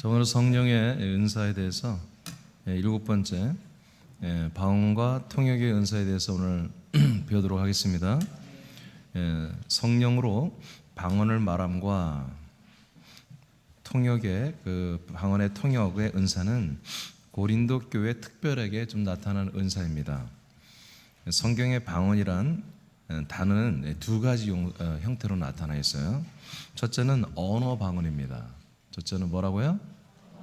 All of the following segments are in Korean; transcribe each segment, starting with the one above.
자, 오늘 성령의 은사에 대해서 일곱 번째 방언과 통역의 은사에 대해서 오늘 배우도록 하겠습니다. 성령으로 방언을 말함과 통역의 방언의 통역의 은사는 고린도 교회 특별하게 좀 나타나는 은사입니다. 성경의 방언이란 단어는 두 가지 형태로 나타나 있어요. 첫째는 언어 방언입니다. 첫째는 뭐라고요?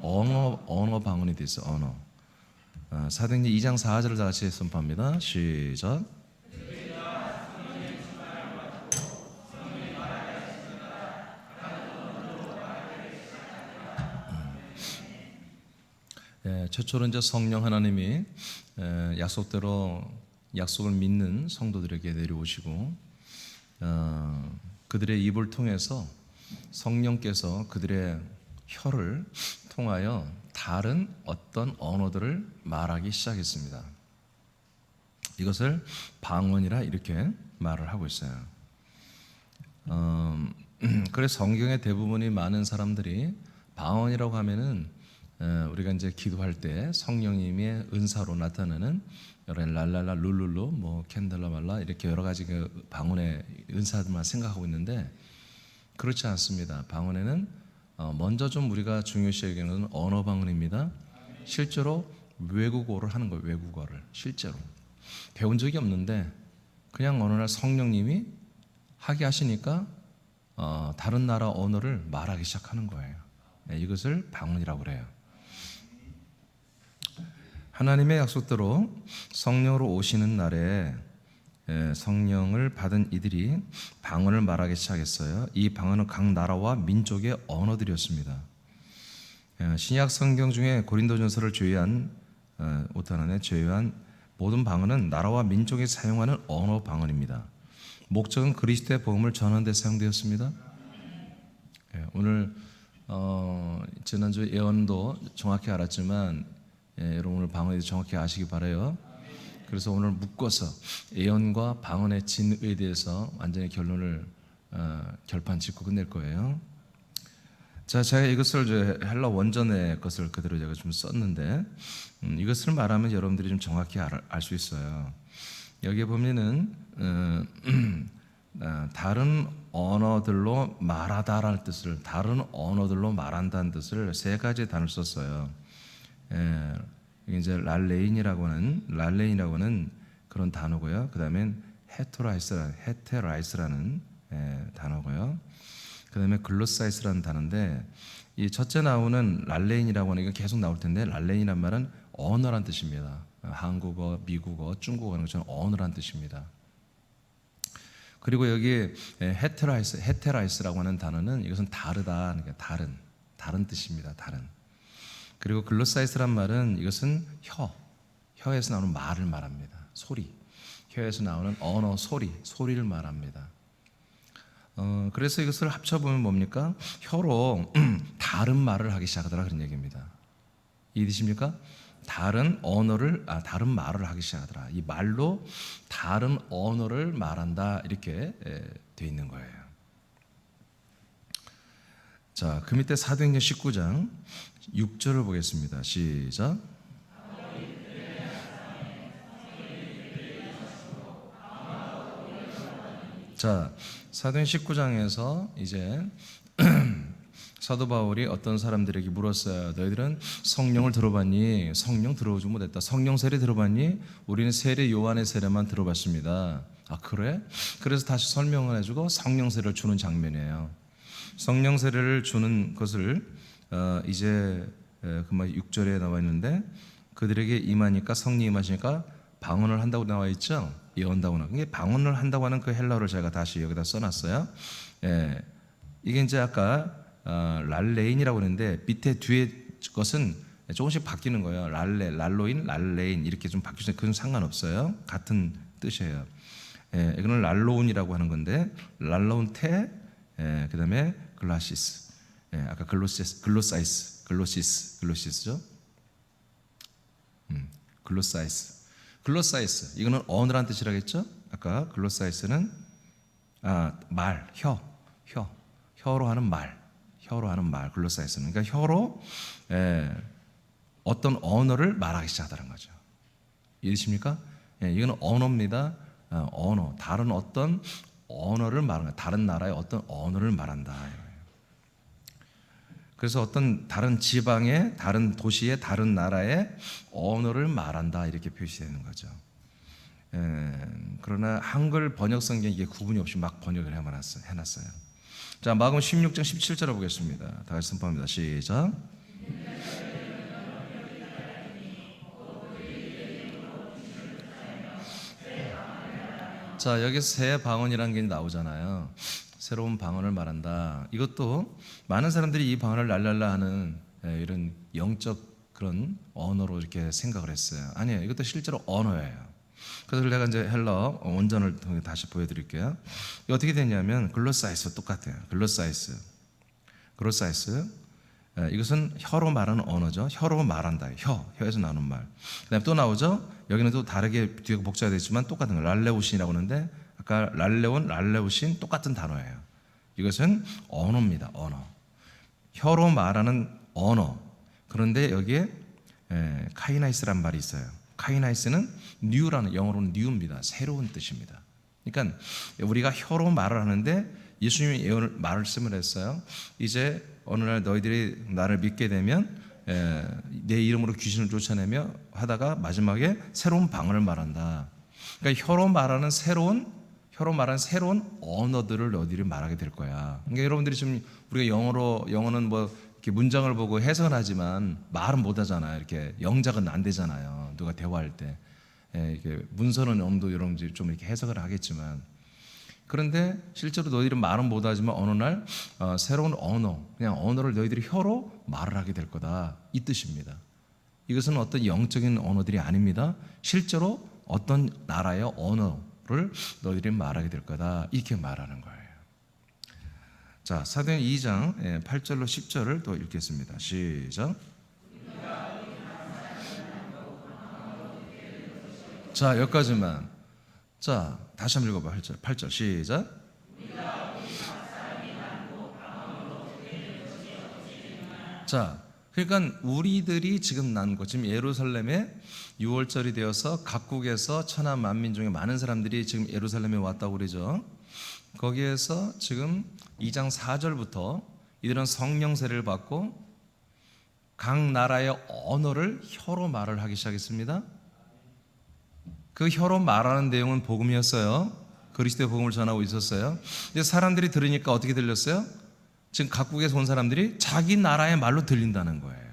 언어 방언이 돼 있어. 언어. 사도행전 2장 4절을 다 같이 선포합니다. 시작. 최초로 이제 성령 하나님이 약속대로 약속을 믿는 성도들에게 내려오시고 그들의 입을 통해서 성령께서 그들의 혀를 통하여 다른 어떤 언어들을 말하기 시작했습니다. 이것을 방언이라 이렇게 말을 하고 있어요. 그래서 성경의 대부분이 많은 사람들이 방언이라고 하면은 우리가 이제 기도할 때 성령님의 은사로 나타나는 여러 랄랄라 룰룰루 뭐 캔들라 말라 이렇게 여러 가지 그 방언의 은사들만 생각하고 있는데 그렇지 않습니다. 방언에는 먼저 좀 우리가 중요시 여기는 언어 방언입니다. 실제로 외국어를 하는 거예요. 외국어를 실제로 배운 적이 없는데 그냥 어느 날 성령님이 하게 하시니까 다른 나라 언어를 말하기 시작하는 거예요. 이것을 방언이라고 그래요. 하나님의 약속대로 성령으로 오시는 날에 성령을 받은 이들이 방언을 말하기 시작했어요. 이 방언은 각 나라와 민족의 언어들이었습니다. 신약 성경 중에 고린도전서를 제외한 오탄안에 제외한 모든 방언은 나라와 민족이 사용하는 언어 방언입니다. 목적은 그리스도의 복음을 전하는 데 사용되었습니다. 오늘 지난주 예언도 정확히 알았지만 여러분 오늘 방언에 정확히 아시기 바라요. 그래서 오늘 묶어서 예언과 방언의 진의에 대해서 완전히 결론을 결판 짓고 끝낼 거예요. 자, 제가 이것을 헬라 원전의 것을 그대로 제가 좀 썼는데 이것을 말하면 여러분들이 좀 정확히 알 수 있어요. 여기에 보면은 다른 언어들로 말하다라는 뜻을 다른 언어들로 말한다는 뜻을 세 가지 단어를 썼어요. 이제 랄레인이라고 하는 그런 단어고요. 그다음엔 헤테라이스라는 단어고요. 그다음에 글로사이스라는 단어인데 이 첫째 나오는 랄레인이라고 하는 게 계속 나올 텐데 랄레인이란 말은 언어란 뜻입니다. 한국어, 미국어, 중국어 하는 것처럼 언어란 뜻입니다. 그리고 여기 헤테라이스라고 하는 단어는 이것은 다르다, 그러니까 다른 뜻입니다. 다른. 그리고 글로사이스란 말은 이것은 혀에서 나오는 말을 말합니다. 소리, 혀에서 나오는 언어, 소리를 말합니다. 그래서 이것을 합쳐보면 뭡니까? 혀로 다른 말을 하기 시작하더라 그런 얘기입니다. 이해되십니까? 다른 말을 하기 시작하더라. 이 말로 다른 언어를 말한다 이렇게 돼 있는 거예요. 자, 그 밑에 사도행전 19장 6절을 보겠습니다. 시작. 자, 사도행전 19장에서 이제 사도 바울이 어떤 사람들에게 물었어요. 너희들은 성령을 들어봤니? 성령 들어보지 못했다. 성령 세례 들어봤니? 우리는 세례 요한의 세례만 들어봤습니다. 아, 그래? 그래서 다시 설명을 해주고 성령 세례를 주는 장면이에요. 성령 세례를 주는 것을 이제 그만 6절에 나와 있는데 그들에게 임하니까 성령이 임하시니까 방언을 한다고 나와 있죠. 예언다고 나와. 이게 방언을 한다고 하는 그 헬라어를 제가 다시 여기다 써놨어요. 이게 이제 아까 랄레인이라고 했는데 밑에 뒤에 것은 조금씩 바뀌는 거예요. 랄로인, 랄레인 이렇게 좀 바뀌어서 그건 상관없어요. 같은 뜻이에요. 이거는 랄로운이라고 하는 건데 랄로운 테 그다음에 글라시스. 아까 글로시스죠. 글로사이스. 이거는 언어란 뜻이라겠죠? 아까 글로사이스는 혀로 하는 말. 혀로 하는 말, 글로사이스는. 그러니까 혀로 어떤 언어를 말하기 시작하다는 거죠. 이해되십니까? 이거는 언어입니다. 언어, 다른 어떤 언어를 말하는, 다른 나라의 어떤 언어를 말한다. 그래서 어떤 다른 지방의, 다른 도시의, 다른 나라의 언어를 말한다, 이렇게 표시되는 거죠. 그러나 한글 번역 성경 이게 구분이 없이 막 번역을 해놨어요. 자, 마가복음 16장 17절을 보겠습니다. 다 같이 선포합니다. 시작. 자, 여기 새 방언이라는 게 나오잖아요. 새로운 방언을 말한다. 이것도 많은 사람들이 이 방언을 랄랄라 하는 이런 영적 그런 언어로 이렇게 생각을 했어요. 아니에요. 이것도 실제로 언어예요. 그래서 내가 이제 헬러 원전을 통해 다시 보여드릴게요. 이게 어떻게 되냐면 글로사이스 똑같아요. 글로사이스. 이것은 혀로 말하는 언어죠. 혀로 말한다. 혀에서 나오는 말. 그다음에 또 나오죠. 여기는 또 다르게 뒤에 복잡되지만 똑같은 거. 랄레우신이라고 하는데 아까 랄레우신 똑같은 단어예요. 이것은 언어입니다. 언어. 혀로 말하는 언어. 그런데 여기에 카이나이스란 말이 있어요. 카이나이스는 뉴라는, 영어로는 뉴입니다. 새로운 뜻입니다. 그러니까 우리가 혀로 말을 하는데 예수님이 예언을 말씀을 했어요. 이제 어느 날 너희들이 나를 믿게 되면 내 이름으로 귀신을 쫓아내며 하다가 마지막에 새로운 방언을 말한다. 그러니까 혀로 말하는 새로운 언어들을 너희들이 말하게 될 거야. 그러니까 여러분들이 지금 우리가 영어는 뭐 이렇게 문장을 보고 해석은 하지만 말은 못 하잖아요. 이렇게 영작은 안 되잖아요. 누가 대화할 때. 이렇게 문서는 어느 정도 여러분들이 좀 이렇게 해석을 하겠지만, 그런데 실제로 너희들은 말은 못하지만 어느 날 새로운 언어, 그냥 언어를 너희들이 혀로 말을 하게 될 거다, 이 뜻입니다. 이것은 어떤 영적인 언어들이 아닙니다. 실제로 어떤 나라의 언어를 너희들이 말하게 될 거다, 이렇게 말하는 거예요. 자, 사도행 2장 8절로 10절을 또 읽겠습니다. 시작. 자, 여기까지만. 자, 다시 한번 읽어봐. 8절 시작. 자, 그러니까 우리들이 지금 난 곳, 지금 예루살렘에 6월절이 되어서 각국에서 천하 만민 중에 많은 사람들이 지금 예루살렘에 왔다고 그러죠. 거기에서 지금 2장 4절부터 이들은 성령 세례를 받고 각 나라의 언어를 혀로 말을 하기 시작했습니다. 그 혀로 말하는 내용은 복음이었어요. 그리스도의 복음을 전하고 있었어요. 근데 사람들이 들으니까 어떻게 들렸어요? 지금 각국에서 온 사람들이 자기 나라의 말로 들린다는 거예요.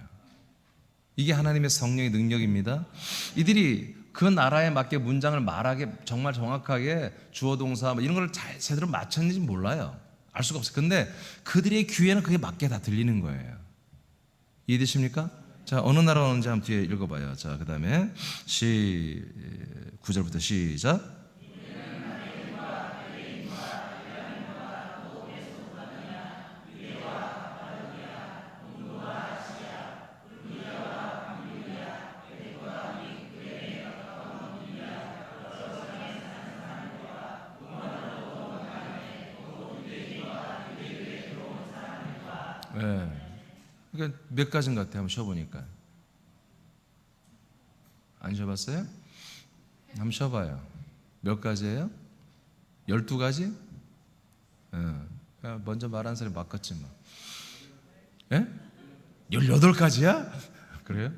이게 하나님의 성령의 능력입니다. 이들이 그 나라에 맞게 문장을 말하게 정말 정확하게 주어 동사 이런 걸 잘 제대로 맞췄는지 몰라요. 알 수가 없어요. 근데 그들의 귀에는 그게 맞게 다 들리는 거예요. 이해되십니까? 자, 어느 나라 오는지 한번 뒤에 읽어봐요. 자, 그 다음에 9절부터 시작. 네. 그러니까 몇 가지인 것 같아요. 한번 쉬어보니까. 안 쉬어봤어요? 한번 쉬어봐요. 몇 가지예요? 12가지? 먼저 말한 사람이 바꿨지 뭐. 예? 18가지야? 그래요?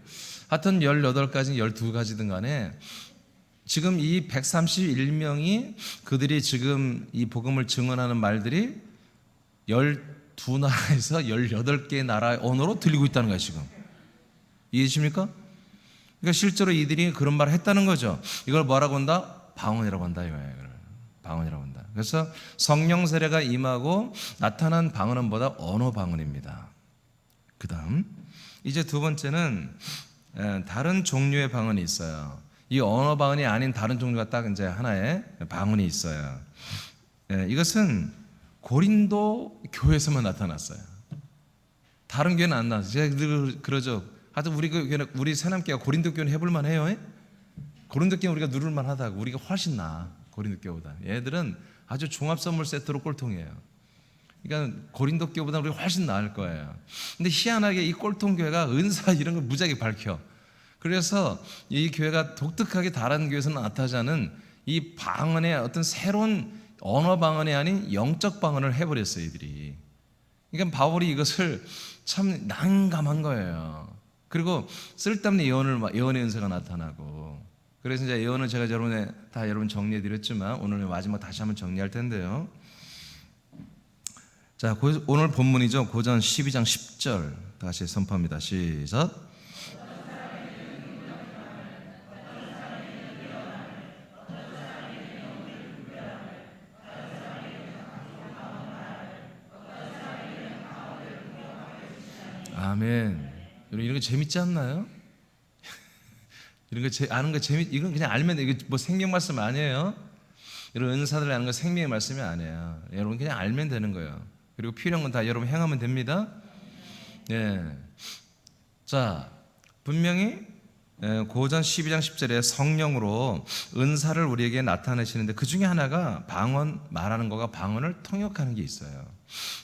하여튼 18가지, 12가지든 간에 지금 이 131명이 그들이 지금 이 복음을 증언하는 말들이 12나라에서 18개의 나라의 언어로 들리고 있다는 거예요, 지금. 이해되십니까? 그러니까 실제로 이들이 그런 말을 했다는 거죠. 이걸 뭐라고 한다? 방언이라고 한다, 이거예요. 방언이라고 한다. 그래서 성령 세례가 임하고 나타난 방언은 뭐다? 언어 방언입니다. 그 다음, 이제 두 번째는 다른 종류의 방언이 있어요. 이 언어 방언이 아닌 다른 종류가 딱 이제 하나의 방언이 있어요. 이것은 고린도 교회에서만 나타났어요. 다른 교회는 안 나왔어요. 제가 그러죠. 하여튼 우리 새남교회가 고린도 교회는 해볼만 해요. 고린도 교회는 우리가 누를만 하다고. 우리가 훨씬 나아, 고린도 교회보다. 얘들은 아주 종합 선물 세트로 꼴통이에요. 그러니까 고린도 교회보다 우리가 훨씬 나을 거예요. 근데 희한하게 이 꼴통 교회가 은사 이런 걸 무지하게 밝혀. 그래서 이 교회가 독특하게 다른 교회에서는 나타나지 않은 이 방언의 어떤 새로운 언어 방언이 아닌 영적 방언을 해버렸어요, 이들이. 그러니까 바울이 이것을 참 난감한 거예요. 그리고 쓸데없는 예언의 은사가 나타나고. 그래서 이제 예언을 제가 여러분 정리해 드렸지만 오늘 마지막 다시 한번 정리할 텐데요. 자, 오늘 본문이죠. 고전 12장 10절 다시 선포합니다. 시작. 아멘. 여러분 이런 거 재밌지 않나요? 이런 거 아는 거 이건 그냥 알면 돼. 이거 뭐 생명 말씀 아니에요. 이런 은사들 아는 거 생명의 말씀이 아니에요. 여러분 그냥 알면 되는 거예요. 그리고 필요한 건 다 여러분 행하면 됩니다. 예. 자, 분명히 고전 12장 10절에 성령으로 은사를 우리에게 나타내시는데 그 중에 하나가 방언 말하는 거가 방언을 통역하는 게 있어요.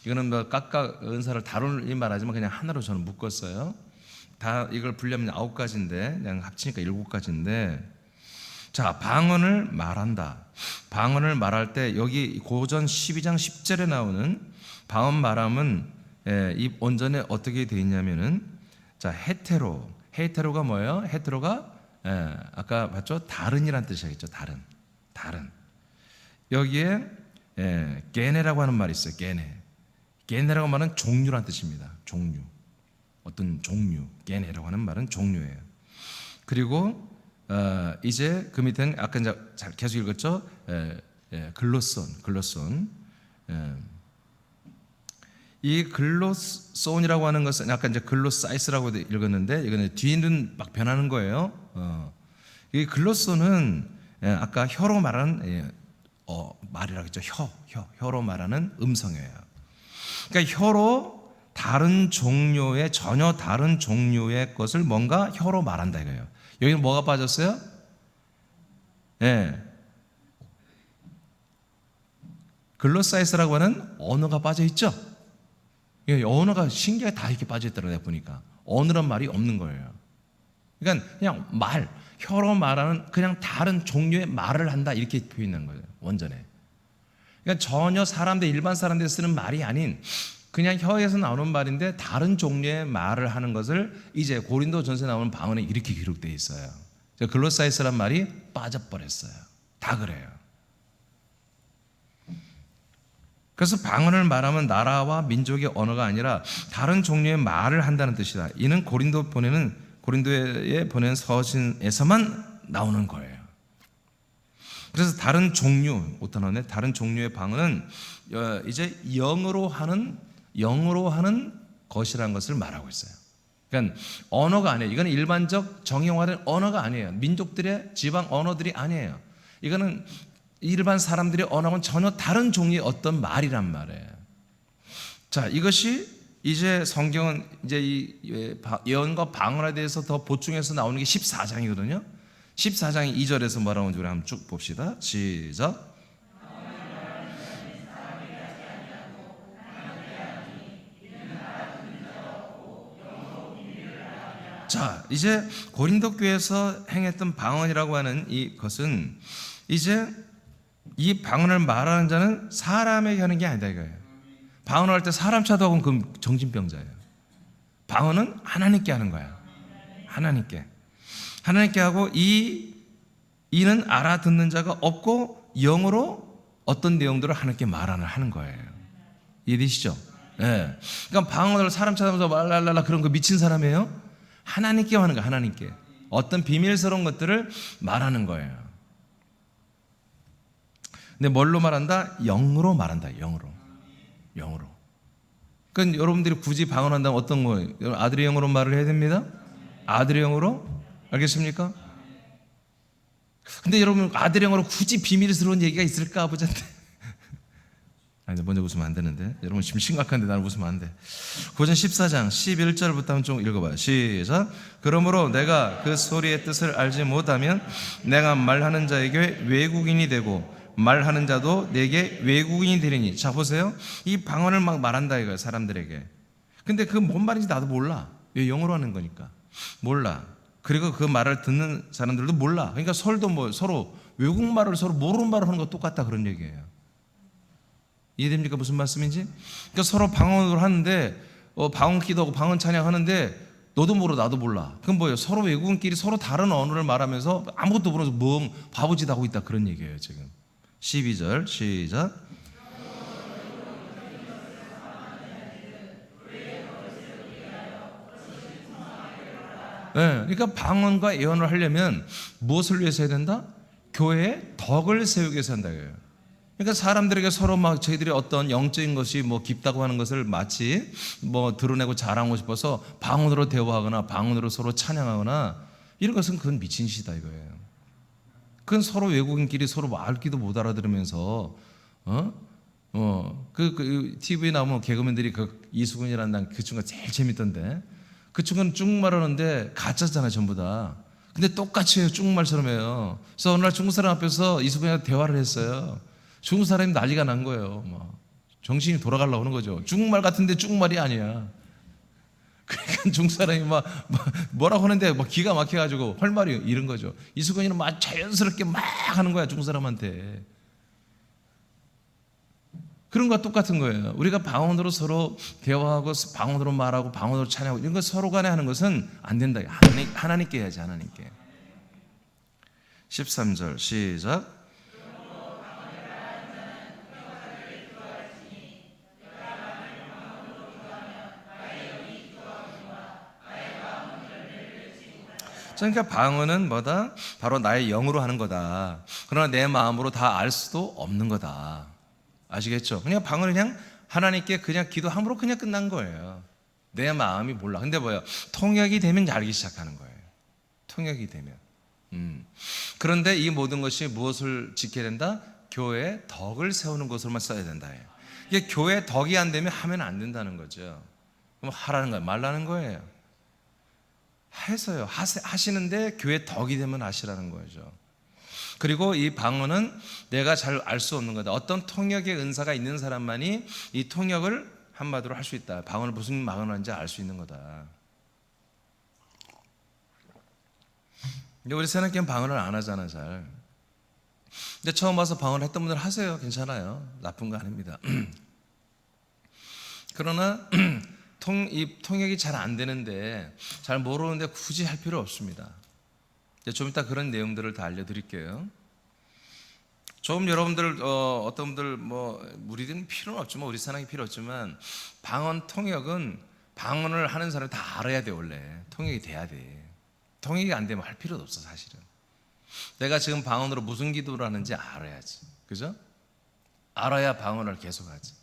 이거는 뭐 각각 은사를 다루니 말하지만 그냥 하나로 저는 묶었어요. 다 이걸 분류하면 9가지인데 그냥 합치니까 7가지인데, 자, 방언을 말한다. 방언을 말할 때 여기 고전 12장 10절에 나오는 방언 말함은 이 원전에 어떻게 되어 있냐면은, 자, 헤테로가 뭐예요? 헤테로가 아까 봤죠? 다른이란 뜻이겠죠. 다른. 여기에 게네라고 하는 말이 있어요. 게네라고 말은 종류란 뜻입니다. 종류. 어떤 종류. 게네라고 하는 말은 종류예요. 그리고 이제 그 밑에는 아까 이제 계속 읽었죠? 글로손. 이 글로손이라고 하는 것은 아까 이제 글로사이스라고 읽었는데 이거는 뒤는 막 변하는 거예요. 이 글로손은 아까 혀로 말하는 말이라고 했죠. 혀로 말하는 음성이에요. 그러니까 혀로 전혀 다른 종류의 것을 뭔가 혀로 말한다 이거예요. 여기는 뭐가 빠졌어요? 글로사이스라고 하는 언어가 빠져 있죠. 언어가 신기하게 다 이렇게 빠져 있더라고요. 보니까 언어란 말이 없는 거예요. 그러니까 그냥 혀로 말하는 그냥 다른 종류의 말을 한다 이렇게 표현한 거예요. 원전에. 그러니까 전혀 일반 사람들이 쓰는 말이 아닌 그냥 혀에서 나오는 말인데 다른 종류의 말을 하는 것을 이제 고린도전서에 나오는 방언에 이렇게 기록되어 있어요. 글로사이스란 말이 빠져버렸어요. 다 그래요. 그래서 방언을 말하면 나라와 민족의 언어가 아니라 다른 종류의 말을 한다는 뜻이다. 이는 고린도에 보낸 서신에서만 나오는 거예요. 그래서 다른 종류의 방언은 이제 영어로 하는 것이라는 것을 말하고 있어요. 그러니까 언어가 아니에요. 이거는 일반적 정형화된 언어가 아니에요. 민족들의 지방 언어들이 아니에요. 이거는 일반 사람들의 언어는 전혀 다른 종류의 어떤 말이란 말이에요. 자, 이것이 이제 성경은 이제 이 예언과 방언에 대해서 더 보충해서 나오는 게 14장이거든요. 14장 2절에서 뭐라고 하는지 우리 한번 쭉 봅시다. 시작. 자, 이제 고린도 교회에서 행했던 방언이라고 하는 이것은 이제 이 방언을 말하는 자는 사람에게 하는 게 아니다 이거예요. 방언을 할 때 사람 차도하고는 그럼 정신병자예요. 방언은 하나님께 하는 거야. 하나님께 하고 이는 알아듣는 자가 없고 영어로 어떤 내용들을 하나님께 하는 거예요. 이해되시죠? 예. 그러니까 방언을 사람 찾아면서 말랄랄라 그런 거 미친 사람이에요. 하나님께 하는 거야. 하나님께 어떤 비밀스러운 것들을 말하는 거예요. 근데 뭘로 말한다? 영으로 말한다. 영으로. 그러니까 여러분들이 굳이 방언한다면 어떤 거예요? 아들의 영으로 말을 해야 됩니다. 아들의 영으로, 알겠습니까? 근데 여러분 아들의 영으로 굳이 비밀스러운 얘기가 있을까 아버지한테? 아니 먼저 웃으면 안 되는데 여러분 지금 심각한데 나는 웃으면 안 돼. 고전 14장 11절부터 한번 좀 읽어봐요. 시작. 그러므로 내가 그 소리의 뜻을 알지 못하면 내가 말하는 자에게 외국인이 되고 말하는 자도 내게 외국인이 되리니. 자 보세요. 이 방언을 막 말한다 이거예요, 사람들에게. 근데 그 뭔 말인지 나도 몰라. 왜 영어로 하는 거니까 몰라. 그리고 그 말을 듣는 사람들도 몰라. 그러니까 서로 외국말을 서로 모르는 말을 하는 거 똑같다 그런 얘기예요. 이해됩니까? 무슨 말씀인지? 그러니까 서로 방언으로 하는데 방언 기도하고 방언 찬양하는데 너도 모르 나도 몰라. 그럼 뭐예요? 서로 외국인끼리 서로 다른 언어를 말하면서 아무것도 모르면서 멍 바보짓 하고 있다 그런 얘기예요 지금. 12절 시작. 네, 그러니까 방언과 예언을 하려면 무엇을 위해서 해야 된다? 교회에 덕을 세우기 위해서 한다 이거예요. 그러니까 사람들에게 서로 막 저희들이 어떤 영적인 것이 뭐 깊다고 하는 것을 마치 뭐 드러내고 자랑하고 싶어서 방언으로 대화하거나 방언으로 서로 찬양하거나 이런 것은 그건 미친 짓이다 이거예요. 그건 서로 외국인끼리 서로 알기도 못 알아들으면서 그 TV에 나오면 개그맨들이 그 이수근이라는 그 친구가 제일 재밌던데 그 친구는 중국말 하는데 가짜잖아요 전부 다. 근데 똑같이 해요. 중국말처럼 해요. 그래서 어느 날 중국 사람 앞에서 이수근이랑 대화를 했어요. 중국 사람이 난리가 난 거예요. 막 정신이 돌아가려고 하는 거죠. 중국말 같은데 중국말이 아니야. 그러니까 중국 사람이 막 뭐라고 하는데 막 기가 막혀가지고 할 말이 이런 거죠. 이수근이는 막 자연스럽게 막 하는 거야 중국 사람한테. 그런 거와 똑같은 거예요. 우리가 방언으로 서로 대화하고 방언으로 말하고 방언으로 찬양하고 이런 거 서로 간에 하는 것은 안 된다. 하나님께 해야지 하나님께. 13절 시작. 그러니까 방언은 뭐다? 바로 나의 영으로 하는 거다. 그러나 내 마음으로 다 알 수도 없는 거다. 아시겠죠? 그냥 방언은 그냥 하나님께 그냥 기도함으로 그냥 끝난 거예요. 내 마음이 몰라. 근데 뭐예요? 통역이 되면 알기 시작하는 거예요. 통역이 되면. 그런데 이 모든 것이 무엇을 지켜야 된다? 교회의 덕을 세우는 것으로만 써야 된다. 이게 교회의 덕이 안 되면 하면 안 된다는 거죠. 그럼 하라는 거예요? 말라는 거예요? 해서요. 하시는데 교회 덕이 되면 하시라는 거죠. 그리고 이 방언은 내가 잘 알 수 없는 거다. 어떤 통역의 은사가 있는 사람만이 이 통역을 한마디로 할 수 있다. 방언을 무슨 방언을 하는지 알 수 있는 거다. 근데 우리 새내기는 방언을 안 하잖아 잘. 근데 처음 와서 방언을 했던 분들 하세요. 괜찮아요. 나쁜 거 아닙니다. 그러나 이 통역이 잘 안 되는데 잘 모르는데 굳이 할 필요 없습니다. 좀 이따 그런 내용들을 다 알려드릴게요. 좀 여러분들 어떤 분들 뭐 우리들은 필요는 없지만 우리 사랑이 필요 없지만 방언 통역은 방언을 하는 사람이 다 알아야 돼. 원래 통역이 돼야 돼. 통역이 안 되면 할 필요도 없어 사실은. 내가 지금 방언으로 무슨 기도를 하는지 알아야지. 그죠? 알아야 방언을 계속하지.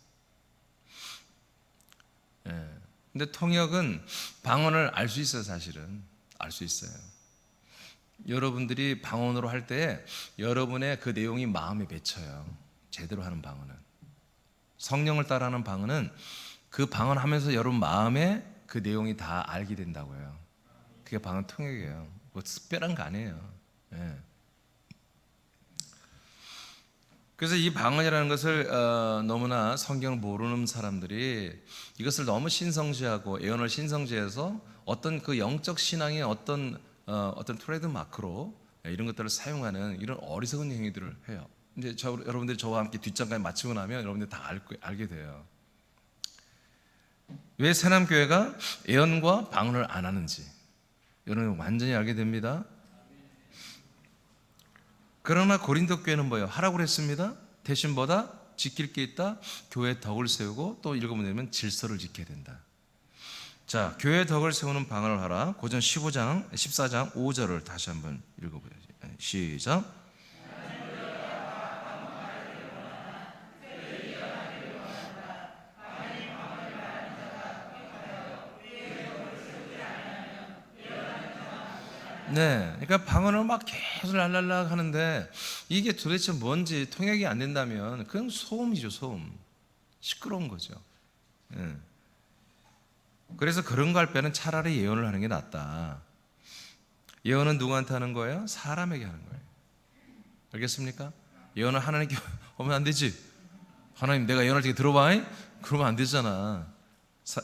예. 근데 통역은 방언을 알 수 있어요. 사실은 알 수 있어요. 여러분들이 방언으로 할 때 여러분의 그 내용이 마음에 맺혀요. 제대로 하는 방언은. 성령을 따라하는 방언은 그 방언하면서 여러분 마음에 그 내용이 다 알게 된다고요. 그게 방언 통역이에요. 뭐 특별한 거 아니에요. 예. 그래서 이 방언이라는 것을 너무나 성경을 모르는 사람들이 이것을 너무 신성시하고 예언을 신성시해서 어떤 그 영적 신앙의 어떤 트레이드 마크로 이런 것들을 사용하는 이런 어리석은 행위들을 해요. 이제 여러분들이 저와 함께 뒷장까지 마치고 나면 여러분들이 다 알게 돼요. 왜 새남교회가 예언과 방언을 안 하는지 여러분 완전히 알게 됩니다. 그러나 고린도 교회는 뭐예요? 하라고 그랬습니다. 대신 뭐다? 지킬 게 있다. 교회 덕을 세우고 또 읽어보면 되면 질서를 지켜야 된다. 자, 교회 덕을 세우는 방언을 하라. 고전 14장 5절을 다시 한번 읽어보죠. 시작. 네, 그러니까 방언을 막 계속 랄랄라 하는데 이게 도대체 뭔지 통역이 안 된다면 그건 소음이죠, 소음. 시끄러운 거죠. 네. 그래서 그런 거 할 때는 차라리 예언을 하는 게 낫다. 예언은 누구한테 하는 거예요? 사람에게 하는 거예요. 알겠습니까? 예언을 하나님께 하면 안 되지. 하나님 내가 예언할 때 들어봐. 그러면 안 되잖아.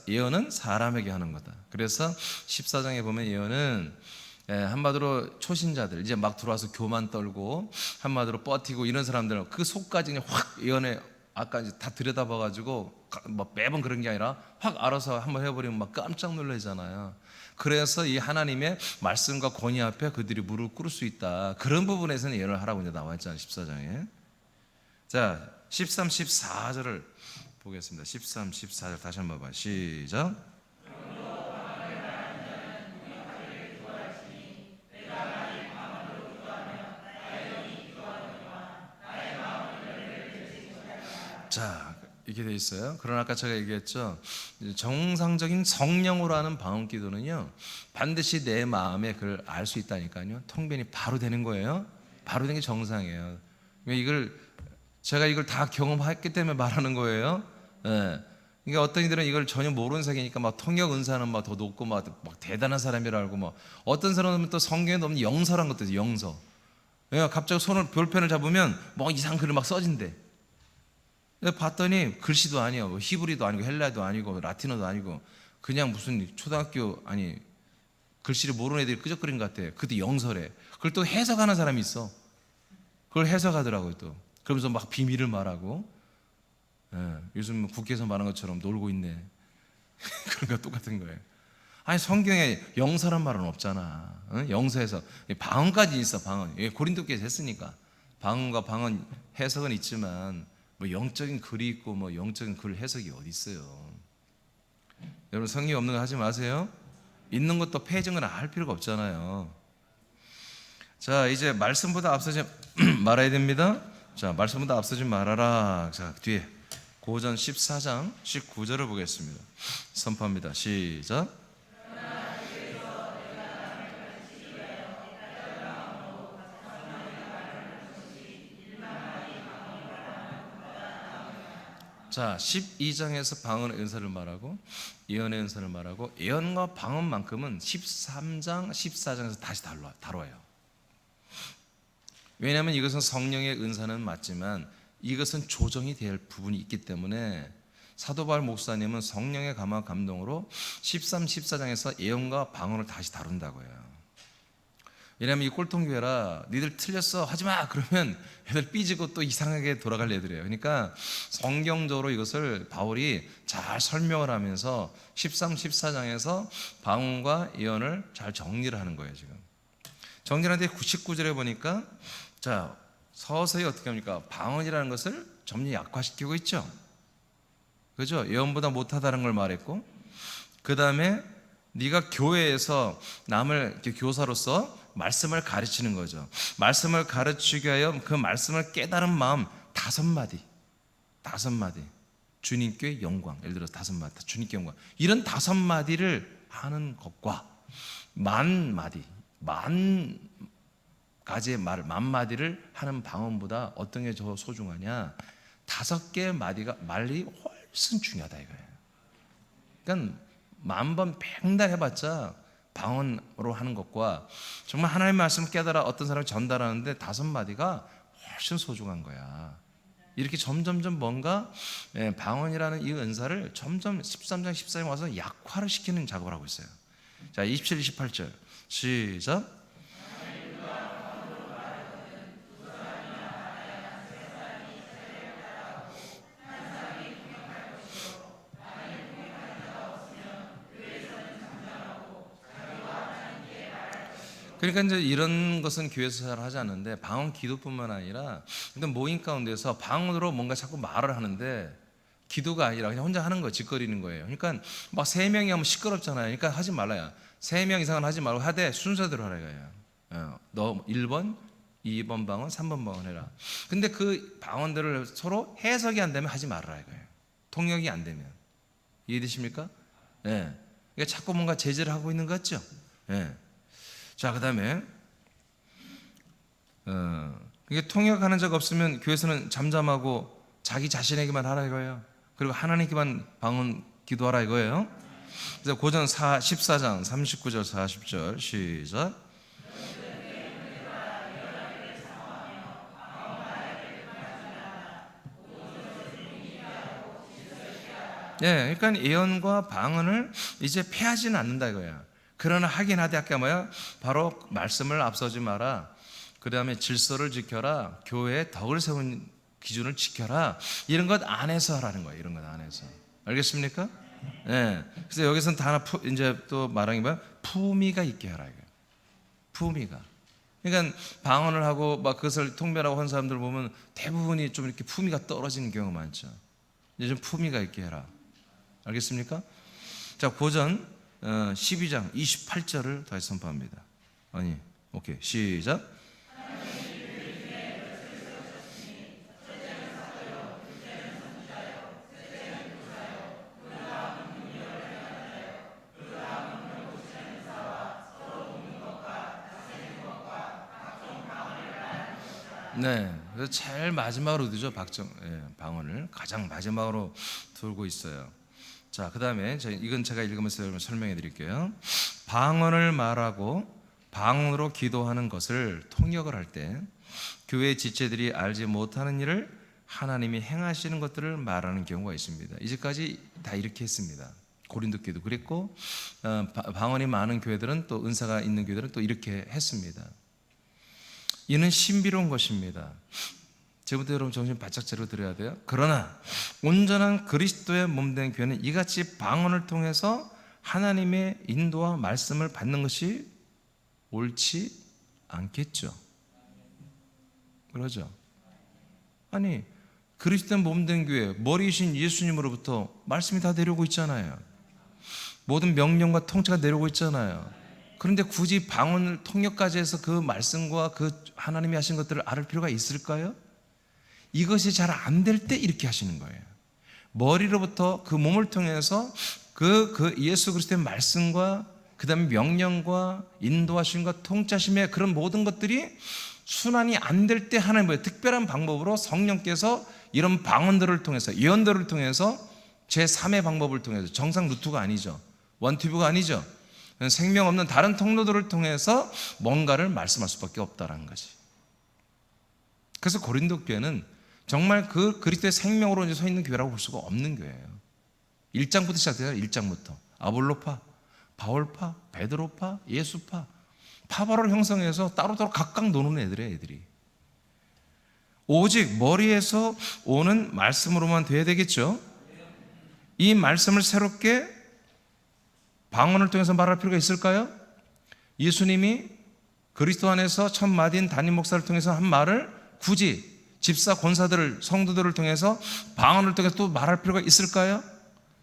예언은 사람에게 하는 거다. 그래서 14장에 보면 예언은 한마디로 초신자들 이제 막 들어와서 교만 떨고 한마디로 버티고 이런 사람들은 그 속까지 그냥 확 예언에 아까 이제 다 들여다봐가지고 뭐 매번 그런 게 아니라 확 알아서 한번 해버리면 막 깜짝 놀라잖아요. 그래서 이 하나님의 말씀과 권위 앞에 그들이 무릎 꿇을 수 있다. 그런 부분에서는 예언을 하라고 이제 나와 있잖아요. 14장에. 자, 13, 14절을 보겠습니다. 13, 14절 다시 한번 봐요. 시작. 자, 이렇게 돼 있어요. 그러나 아까 제가 얘기했죠. 정상적인 성령으로 하는 방언 기도는요, 반드시 내 마음에 그걸 알 수 있다니까요. 통변이 바로 되는 거예요. 바로 되는 게 정상이에요. 제가 이걸 다 경험했기 때문에 말하는 거예요. 예. 그러니까 어떤 이들은 이걸 전혀 모르는 세계니까 막 통역 은사는 막 더 높고 막 대단한 사람이라 알고 뭐 어떤 사람은 또 성경에 없는 영서란 것도 있어요. 영서. 예, 갑자기 손을 볼펜을 잡으면 뭐 이상한 글을 막 써진대. 봤더니 글씨도 아니고 히브리도 아니고 헬라도 아니고 라틴어도 아니고 그냥 무슨 초등학교 글씨를 모르는 애들이 끄적거린 것 같아. 그것도 영서래. 그걸 또 해석하는 사람이 있어. 그걸 해석하더라고요 또. 그러면서 막 비밀을 말하고. 요즘 국회에서 말하는 것처럼 놀고 있네. 그런 거 똑같은 거예요. 아니 성경에 영서란 말은 없잖아. 영서에서 방언까지 있어. 방언. 고린도교에서 했으니까 방언과 방언 해석은 있지만 뭐 영적인 글이 있고 뭐 영적인 글 해석이 어디 있어요. 여러분 성경 없는 거 하지 마세요. 있는 것도 폐해진 건 알 필요가 없잖아요. 자, 이제 말씀보다 앞서지 말아야 됩니다. 자, 말씀보다 앞서지 말아라. 자, 뒤에 고전 14장 19절을 보겠습니다. 선포합니다. 시작. 자, 12장에서 방언의 은사를 말하고 예언의 은사를 말하고 예언과 방언만큼은 13장, 14장에서 다시 다뤄요. 왜냐하면 이것은 성령의 은사는 맞지만 이것은 조정이 될 부분이 있기 때문에 사도 바울 목사님은 성령의 감화 감동으로 13, 14장에서 예언과 방언을 다시 다룬다고 해요. 왜냐하면 이 꼴통교회라 니들 틀렸어 하지마 그러면 애들 삐지고 또 이상하게 돌아갈 애들이에요. 그러니까 성경적으로 이것을 바울이 잘 설명을 하면서 13, 14장에서 방언과 예언을 잘 정리를 하는 거예요. 지금 정리하는데 19절에 보니까 자 서서히 어떻게 합니까? 방언이라는 것을 점점 약화시키고 있죠. 그죠? 예언보다 못하다는 걸 말했고 그 다음에 네가 교회에서 남을 교사로서 말씀을 가르치는 거죠. 말씀을 가르치기 위하여 그 말씀을 깨달은 마음 5마디 주님께 영광. 예를 들어서 5마디 주님께 영광. 이런 5마디를 하는 것과 만 가지의 말, 10마디를 하는 방언보다 어떤 게 더 소중하냐? 5개의 말이 훨씬 중요하다 이거예요. 그러니까 10,000번 백날 해봤자 방언으로 하는 것과 정말 하나님의 말씀을 깨달아 어떤 사람이 전달하는데 5마디가 훨씬 소중한 거야. 이렇게 점점점 뭔가 방언이라는 이 은사를 점점 13장 14장에 와서 약화를 시키는 작업을 하고 있어요. 자, 27, 28절 시작. 그러니까 이제 이런 것은 교회에서 잘 하지 않는데 방언 기도뿐만 아니라 근데 모임 가운데서 방언으로 뭔가 자꾸 말을 하는데 기도가 아니라 그냥 혼자 하는 거예요. 짓거리는 거예요. 그러니까 막 3명이 하면 시끄럽잖아요. 그러니까 하지 말라요. 3명 이상은 하지 말고 하되 순서대로 하라 이거예요. 너 1번, 2번 방언, 3번 방언 해라. 근데 그 방언들을 서로 해석이 안 되면 하지 말아라 이거예요. 통역이 안 되면. 이해되십니까? 예. 그러니까 자꾸 뭔가 제재를 하고 있는 것 같죠? 예. 자, 그 다음에 이게 통역하는 자가 없으면 교회에서는 잠잠하고 자기 자신에게만 하라 이거예요. 그리고 하나님께만 방언 기도하라 이거예요. 그래서 고전 14장 39절 40절 시작. 예, 그러니까 예언과 방언을 이제 패하지는 않는다 이거야. 그러나 하긴 하되 아까 뭐야? 바로 말씀을 앞서지 마라. 그 다음에 질서를 지켜라. 교회의 덕을 세운 기준을 지켜라. 이런 것 안에서 하라는 거예요. 이런 것 안에서. 알겠습니까? 예. 그래서 여기서는 다 하나 이제 또 말하는 게 뭐야? 품위가 있게 하라 이거예요. 품위가. 그러니까 방언을 하고 막 그것을 통변하고 한 사람들 보면 대부분이 좀 이렇게 품위가 떨어지는 경우가 많죠. 이제 좀 품위가 있게 해라. 알겠습니까? 자, 고전 12장 28절을 다시 선포합니다. 아니, 오케이, 시작. 네, 그래서 제일 마지막으로 두죠. 방언을 가장 마지막으로 두고 있어요. 자, 그 다음에 이건 제가 읽으면서 여러분 설명해 드릴게요. 방언을 말하고 방언으로 기도하는 것을 통역을 할 때 교회 지체들이 알지 못하는 일을 하나님이 행하시는 것들을 말하는 경우가 있습니다. 이제까지 다 이렇게 했습니다. 고린도 교회도 그랬고 방언이 많은 교회들은 또 은사가 있는 교회들은 또 이렇게 했습니다. 이는 신비로운 것입니다. 지금부터 여러분 정신 바짝 차려 드려야 돼요. 그러나 온전한 그리스도의 몸된 교회는 이같이 방언을 통해서 하나님의 인도와 말씀을 받는 것이 옳지 않겠죠. 그러죠? 아니, 그리스도의 몸된 교회, 머리이신 예수님으로부터 말씀이 다 내려오고 있잖아요. 모든 명령과 통치가 내려오고 있잖아요. 그런데 굳이 방언을 통역까지 해서 그 말씀과 그 하나님이 하신 것들을 알을 필요가 있을까요? 이것이 잘 안 될 때 이렇게 하시는 거예요. 머리로부터 그 몸을 통해서 그 예수 그리스도의 말씀과 그 다음에 명령과 인도하심과 통치하심의 그런 모든 것들이 순환이 안 될 때 하나님 뭐예요? 특별한 방법으로 성령께서 이런 방언들을 통해서 예언들을 통해서 제3의 방법을 통해서 정상 루트가 아니죠. 원튜브가 아니죠. 생명 없는 다른 통로들을 통해서 뭔가를 말씀할 수밖에 없다라는 거지. 그래서 고린도 교회는 정말 그 그리스도의 생명으로 서 있는 교회라고 볼 수가 없는 교회예요. 1장부터 시작돼요. 1장부터 아볼로파, 바울파, 베드로파, 예수파, 파바를 형성해서 따로따로 각각 노는 애들이에요. 애들이 오직 머리에서 오는 말씀으로만 돼야 되겠죠. 이 말씀을 새롭게 방언을 통해서 말할 필요가 있을까요? 예수님이 그리스도 안에서 첫 마디인 담임 목사를 통해서 한 말을 굳이 집사, 권사들을, 성도들을 통해서 방언을 통해서 또 말할 필요가 있을까요?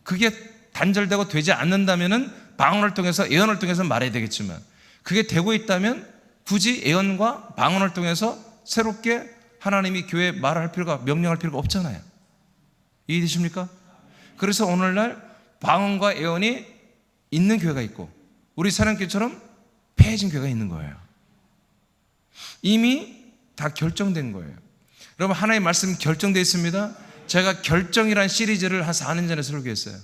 그게 단절되고 되지 않는다면 방언을 통해서 예언을 통해서 말해야 되겠지만 그게 되고 있다면 굳이 예언과 방언을 통해서 새롭게 하나님이 교회에 말할 필요가, 명령할 필요가 없잖아요. 이해되십니까? 그래서 오늘날 방언과 예언이 있는 교회가 있고 우리 사랑교회처럼 폐해진 교회가 있는 거예요. 이미 다 결정된 거예요. 여러분, 하나님의 말씀이 결정되어 있습니다. 제가 결정이란 시리즈를 한 4년 전에 설교했어요.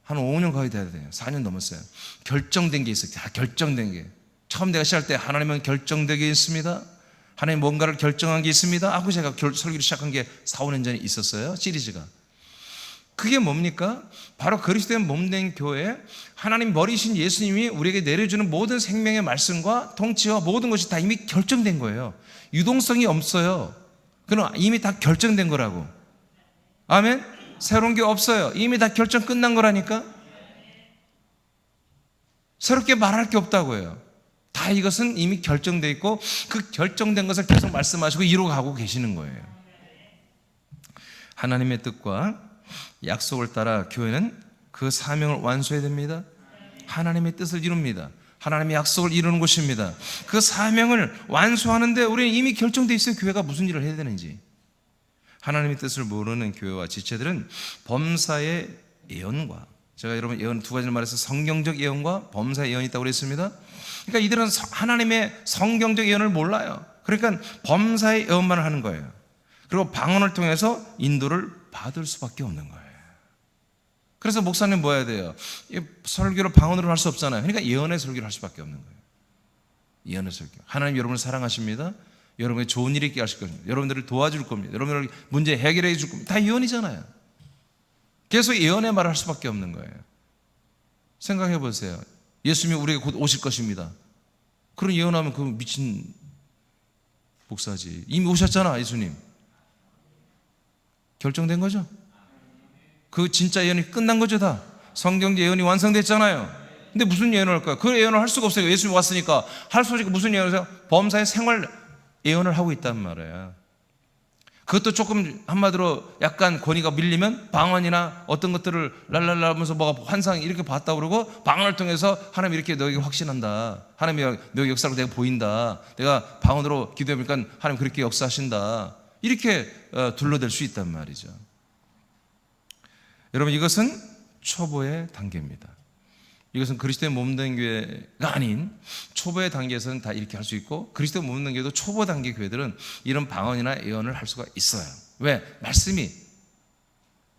한 5년 거의 돼야 돼요. 4년 넘었어요. 결정된 게 있어요. 다 결정된 게. 처음 내가 시작할 때 하나님은 결정되게 있습니다. 하나님 뭔가를 결정한 게 있습니다 하고 제가 설교를 시작한 게 4, 5년 전에 있었어요. 시리즈가. 그게 뭡니까? 바로 그리스도의 몸된 교회, 하나님 머리신 예수님이 우리에게 내려주는 모든 생명의 말씀과 통치와 모든 것이 다 이미 결정된 거예요. 유동성이 없어요. 그럼 이미 다 결정된 거라고. 아멘? 새로운 게 없어요. 이미 다 결정 끝난 거라니까. 새롭게 말할 게 없다고요. 다 이것은 이미 결정되어 있고 그 결정된 것을 계속 말씀하시고 이루어가고 계시는 거예요. 하나님의 뜻과 약속을 따라 교회는 그 사명을 완수해야 됩니다. 하나님의 뜻을 이룹니다. 하나님의 약속을 이루는 곳입니다. 그 사명을 완수하는데 우리는 이미 결정되어 있어요. 교회가 무슨 일을 해야 되는지. 하나님의 뜻을 모르는 교회와 지체들은 범사의 예언과, 제가 여러분 예언 두 가지를 말해서 성경적 예언과 범사의 예언이 있다고 그랬습니다. 그러니까 이들은 하나님의 성경적 예언을 몰라요. 그러니까 범사의 예언만을 하는 거예요. 그리고 방언을 통해서 인도를 받을 수밖에 없는 거예요. 그래서 목사님 뭐 해야 돼요? 설교를 방언으로 할 수 없잖아요. 그러니까 예언의 설교를 할 수밖에 없는 거예요. 예언의 설교. 하나님 여러분을 사랑하십니다. 여러분의 좋은 일이 있게 하실 겁니다. 여러분들을 도와줄 겁니다. 여러분들 문제 해결해 줄 겁니다. 다 예언이잖아요. 계속 예언의 말을 할 수밖에 없는 거예요. 생각해 보세요. 예수님이 우리에게 곧 오실 것입니다. 그런 예언하면 그 미친 목사지. 이미 오셨잖아, 예수님. 결정된 거죠? 그 진짜 예언이 끝난 거죠, 다. 성경 예언이 완성됐잖아요. 근데 무슨 예언을 할까요? 그 예언을 할 수가 없어요. 예수님이 왔으니까. 할 수 없으니까 무슨 예언을 해요? 범사의 생활 예언을 하고 있단 말이에요. 그것도 조금 한마디로 약간 권위가 밀리면 방언이나 어떤 것들을 랄랄라 하면서 뭐가 환상 이렇게 봤다 그러고 방언을 통해서 하나님 이렇게 너에게 확신한다. 하나님이 너의 역사로 내가 보인다. 내가 방언으로 기도해보니까 하나님 그렇게 역사하신다. 이렇게 둘러댈 수 있단 말이죠. 여러분, 이것은 초보의 단계입니다. 이것은 그리스도의 몸된 교회가 아닌 초보의 단계에서는 다 이렇게 할 수 있고, 그리스도의 몸된 교회도 초보 단계 교회들은 이런 방언이나 예언을 할 수가 있어요. 왜? 말씀이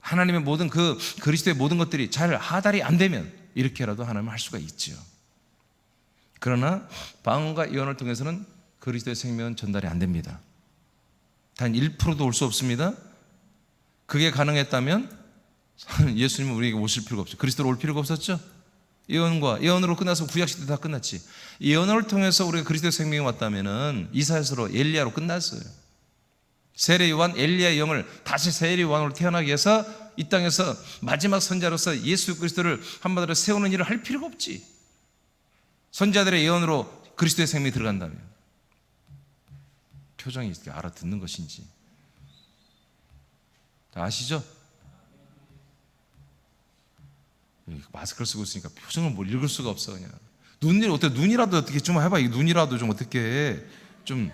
하나님의 모든 그 그리스도의 모든 것들이 잘 하달이 안 되면 이렇게라도 하나님은 할 수가 있지요. 그러나 방언과 예언을 통해서는 그리스도의 생명은 전달이 안 됩니다. 단 1%도 올 수 없습니다. 그게 가능했다면 예수님은 우리에게 오실 필요가 없죠. 그리스도로 올 필요가 없었죠. 예언으로 끝나서 구약시대 다 끝났지. 예언을 통해서 우리가 그리스도의 생명이 왔다면은 이사야서로 엘리야로 끝났어요. 세례 요한 엘리야의 영을 다시 세례 요한으로 태어나게 해서 이 땅에서 마지막 선지자로서 예수 그리스도를 한마디로 세우는 일을 할 필요가 없지. 선지자들의 예언으로 그리스도의 생명이 들어간다면. 표정이 이렇게 알아듣는 것인지 아시죠? 마스크를 쓰고 있으니까 표정을 뭘 읽을 수가 없어. 그냥 눈이라도 어떻게 좀 해봐. 눈이라도 좀 어떻게 해. 좀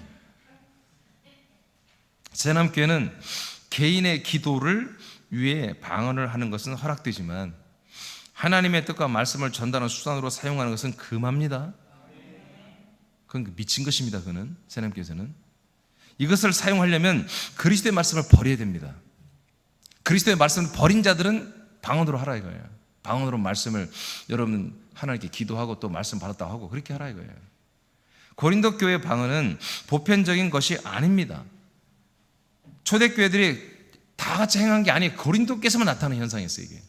새남교회는 개인의 기도를 위해 방언을 하는 것은 허락되지만 하나님의 뜻과 말씀을 전달하는 수단으로 사용하는 것은 금합니다. 그건 미친 것입니다. 그는 새남교회에서는 이것을 사용하려면 그리스도의 말씀을 버려야 됩니다. 그리스도의 말씀을 버린 자들은 방언으로 하라 이거예요. 방언으로 말씀을 여러분 하나님께 기도하고 또 말씀 받았다고 하고 그렇게 하라 이거예요. 고린도 교회 방언은 보편적인 것이 아닙니다. 초대교회들이 다 같이 행한 게 아니에요. 고린도께서만 나타나는 현상이었어요. 이게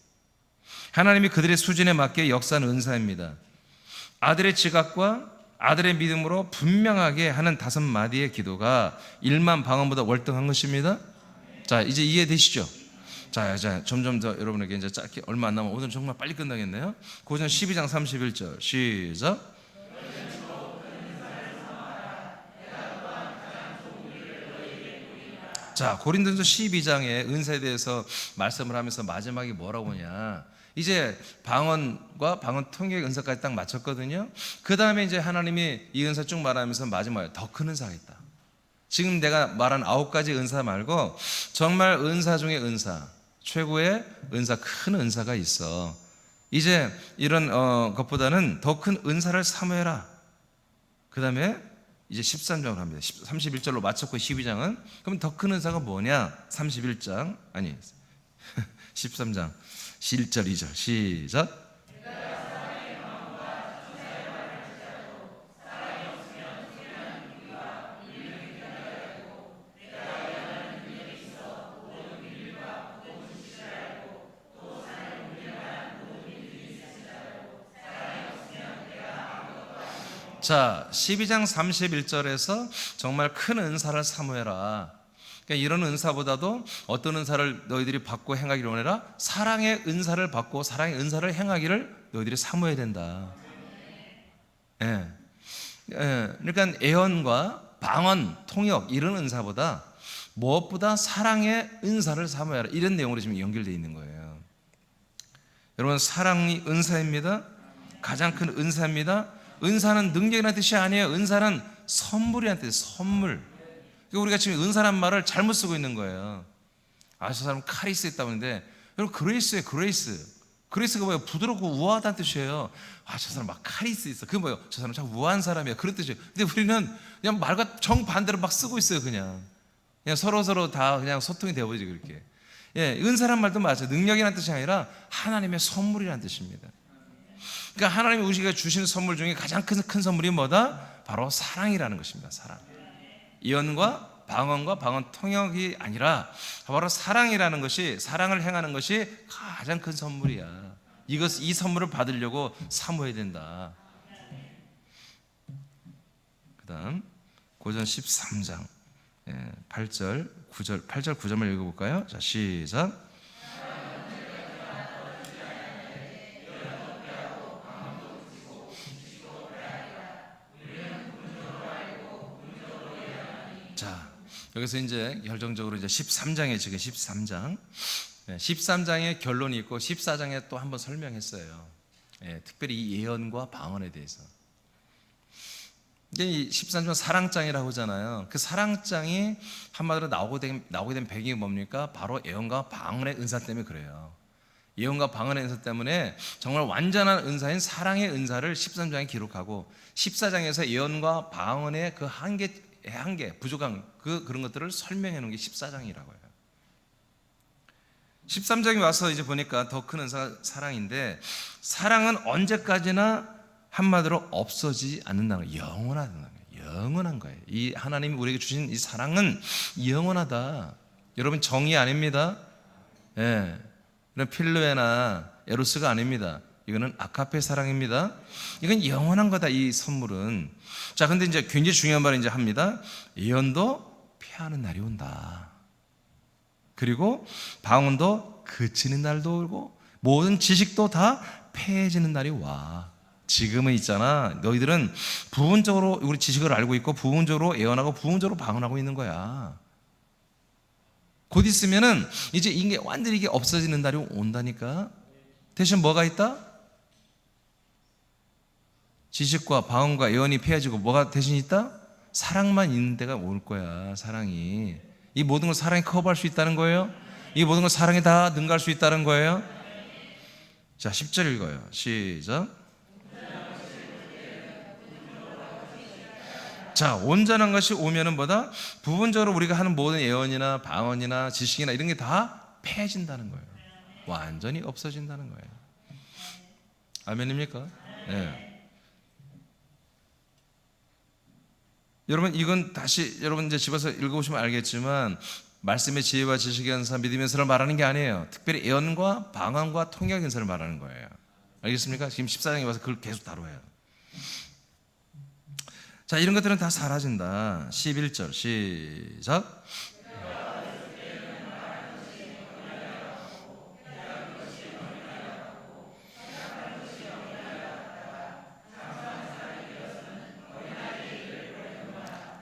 하나님이 그들의 수준에 맞게 역사하는 은사입니다. 아들의 지각과 아들의 믿음으로 분명하게 하는 5마디의 기도가 1만 방언보다 월등한 것입니다. 자, 이제 이해되시죠? 자, 점점 더 여러분에게 이제 짧게 얼마 안 남아 오늘 정말 빨리 끝나겠네요. 고전 12장 31절 시작. 자, 고린도전서 12장의 은사에 대해서 말씀을 하면서 마지막에 뭐라고 하냐. 이제 방언과 방언 통역의 은사까지 딱 마쳤거든요. 그 다음에 이제 하나님이 이 은사 쭉 말하면서 마지막에 더 큰 은사가 있다. 지금 내가 말한 9가지 은사 말고 정말 은사 중에 은사, 최고의 은사, 큰 은사가 있어. 이제 이런 것보다는 더 큰 은사를 사모해라. 그 다음에 이제 13장을 합니다. 31절로 마쳤고 12장은 그럼 더 큰 은사가 뭐냐? 31장 아니 13장 1절 2절 시작. 자, 12장 31절에서 정말 큰 은사를 사모해라. 그러니까 이런 은사보다도 어떤 은사를 너희들이 받고 행하기를 원해라? 사랑의 은사를 받고 사랑의 은사를 행하기를 너희들이 사모해야 된다. 예. 그러니까 예언과 방언, 통역 이런 은사보다 무엇보다 사랑의 은사를 사모해라. 이런 내용으로 지금 연결되어 있는 거예요. 여러분, 사랑이 은사입니다. 가장 큰 은사입니다. 은사는 능력이라는 뜻이 아니에요. 은사는 선물이라는 뜻이에요. 선물. 우리가 지금 은사란 말을 잘못 쓰고 있는 거예요. 아, 저 사람 카리스 있다고 하는데 여러분, 그레이스예요. 그레이스가 뭐예요? 부드럽고 우아하다는 뜻이에요. 아, 저 사람 막 카리스 있어. 그게 뭐예요? 저 사람 참 우아한 사람이야. 그런 뜻이에요. 근데 우리는 그냥 말과 정반대로 막 쓰고 있어요. 그냥 서로 다 그냥 소통이 되어버리지 그렇게. 예, 은사란 말도 맞아요. 능력이라는 뜻이 아니라 하나님의 선물이라는 뜻입니다. 그러니까 하나님이 우리에게 주시는 선물 중에 가장 큰 선물이 뭐다? 바로 사랑이라는 것입니다. 사랑. 예언과 방언과 방언 통역이 아니라 바로 사랑이라는 것이, 사랑을 행하는 것이 가장 큰 선물이야. 이 선물을 받으려고 사모해야 된다. 그 다음 고전 13장 8절 9절만 읽어볼까요? 자, 시작. 자, 여기서 이제 결정적으로 이제 13장에 지금 13장의 결론이 있고 14장에 또 한번 설명했어요. 특별히 이 예언과 방언에 대해서. 이게 이 13장 사랑장이라고 하잖아요. 그 사랑장이 한마디로 나오게 된 배경이 뭡니까? 바로 예언과 방언의 은사 때문에 그래요. 예언과 방언의 은사 때문에 정말 완전한 은사인 사랑의 은사를 13장에 기록하고 14장에서 예언과 방언의 그 한계 부족한 그런 것들을 설명해 놓은 게 14장이라고 해요. 13장에 와서 이제 보니까 더 큰 은사가 사랑인데, 사랑은 언제까지나 한마디로 없어지지 않는다는 거예요. 영원한 거예요. 이 하나님이 우리에게 주신 이 사랑은 영원하다. 여러분, 정의 아닙니다. 이런 필로에나 에로스가 아닙니다. 이거는 아카페 사랑입니다. 이건 영원한 거다, 이 선물은. 자, 근데 이제 굉장히 중요한 말을 이제 합니다. 예언도 패하는 날이 온다. 그리고 방언도 그치는 날도 오고 모든 지식도 다 패해지는 날이 와. 지금은 있잖아, 너희들은 부분적으로 우리 지식을 알고 있고 부분적으로 예언하고 부분적으로 방언하고 있는 거야. 곧 있으면은 이제 이게 완전히 이게 없어지는 날이 온다니까. 대신 뭐가 있다? 지식과 방언과 예언이 패해지고 뭐가 대신 있다? 사랑만 있는 데가 올 거야. 사랑이, 이 모든 걸 사랑이 커버할 수 있다는 거예요. 이 모든 걸 사랑이 다 능가할 수 있다는 거예요. 자, 10절 읽어요. 시작. 자, 온전한 것이 오면은 뭐다? 부분적으로 우리가 하는 모든 예언이나 방언이나 지식이나 이런 게 다 패해진다는 거예요. 완전히 없어진다는 거예요. 아멘입니까? 네. 여러분, 이건 다시 여러분 이제 집에서 읽어보시면 알겠지만, 말씀의 지혜와 지식의 은사, 믿음의 은사를 말하는 게 아니에요. 특별히 예언과 방언과 통역의 은사를 말하는 거예요. 알겠습니까? 지금 14장에 와서 그걸 계속 다뤄요. 자, 이런 것들은 다 사라진다. 11절 시작.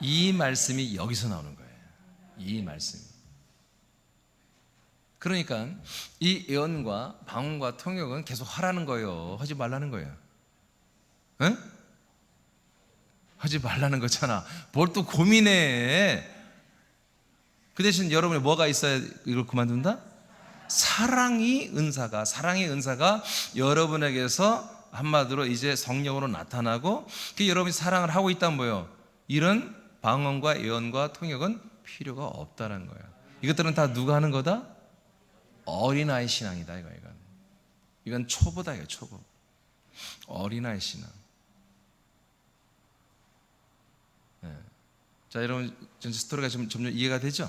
이 말씀이 여기서 나오는 거예요. 이 말씀이. 그러니까 이 예언과 방언과 통역은 계속 하라는 거예요. 하지 말라는 거예요. 응? 하지 말라는 거잖아. 뭘 또 고민해. 그 대신 여러분이 뭐가 있어야 이걸 그만둔다? 사랑의 은사가 여러분에게서 한마디로 이제 성령으로 나타나고, 그 여러분이 사랑을 하고 있다면 뭐예요? 이런 방언과 예언과 통역은 필요가 없다는 거예요. 이것들은 다 누가 하는 거다? 어린아이 신앙이다. 이건 초보다. 이거 초보. 어린아이 신앙. 네. 자, 여러분, 스토리가 점점 이해가 되죠?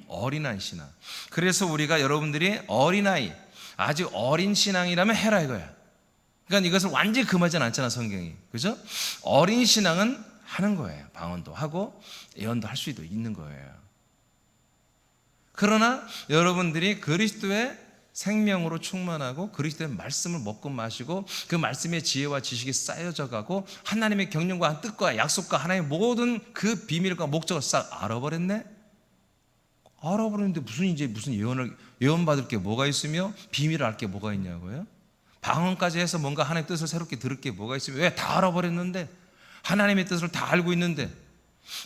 어린아이 신앙. 그래서 우리가 여러분들이 어린아이, 아직 어린 신앙이라면 해라 이거야. 그러니까 이것을 완전히 금하지는 않잖아, 성경이. 그죠? 어린 신앙은 하는 거예요. 방언도 하고 예언도 할 수도 있는 거예요. 그러나 여러분들이 그리스도의 생명으로 충만하고 그리스도의 말씀을 먹고 마시고 그 말씀의 지혜와 지식이 쌓여져 가고 하나님의 경륜과 뜻과 약속과 하나님의 모든 그 비밀과 목적을 싹 알아버렸네? 알아버렸는데 무슨 예언 받을 게 뭐가 있으며 비밀을 알 게 뭐가 있냐고요? 방언까지 해서 뭔가 하나님의 뜻을 새롭게 들을 게 뭐가 있으며, 왜 다 알아버렸는데? 하나님의 뜻을 다 알고 있는데,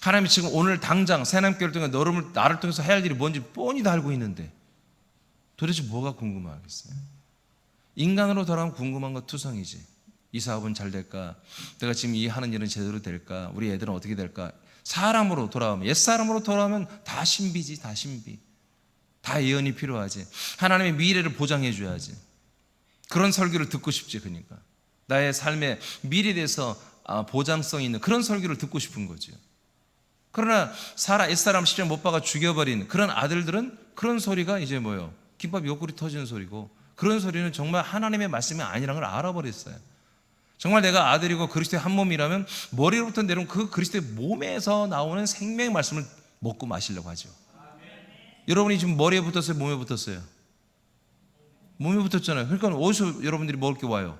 하나님이 지금 오늘 당장 새남교를 통해 나를 통해서 해야 할 일이 뭔지 뻔히 다 알고 있는데 도대체 뭐가 궁금하겠어요? 인간으로 돌아가면 궁금한 거 투성이지. 이 사업은 잘 될까? 내가 지금 이 하는 일은 제대로 될까? 우리 애들은 어떻게 될까? 사람으로 돌아오면, 옛사람으로 돌아오면 다 신비지. 다 신비. 다 예언이 필요하지. 하나님의 미래를 보장해 줘야지. 그런 설교를 듣고 싶지. 그러니까 나의 삶의 미래에 대해서 보장성 있는 그런 설교를 듣고 싶은 거죠. 그러나 사라 옛사람 십자가에 못 박아 죽여버린 그런 아들들은 그런 소리가 이제 뭐예요? 김밥 옆구리 터지는 소리고, 그런 소리는 정말 하나님의 말씀이 아니라는 걸 알아버렸어요. 정말 내가 아들이고 그리스도의 한 몸이라면 머리로부터 내려온 그 그리스도의 몸에서 나오는 생명의 말씀을 먹고 마시려고 하죠. 여러분이 지금 머리에 붙었어요? 몸에 붙었어요? 몸에 붙었잖아요. 그러니까 어디서 여러분들이 먹을 게 와요?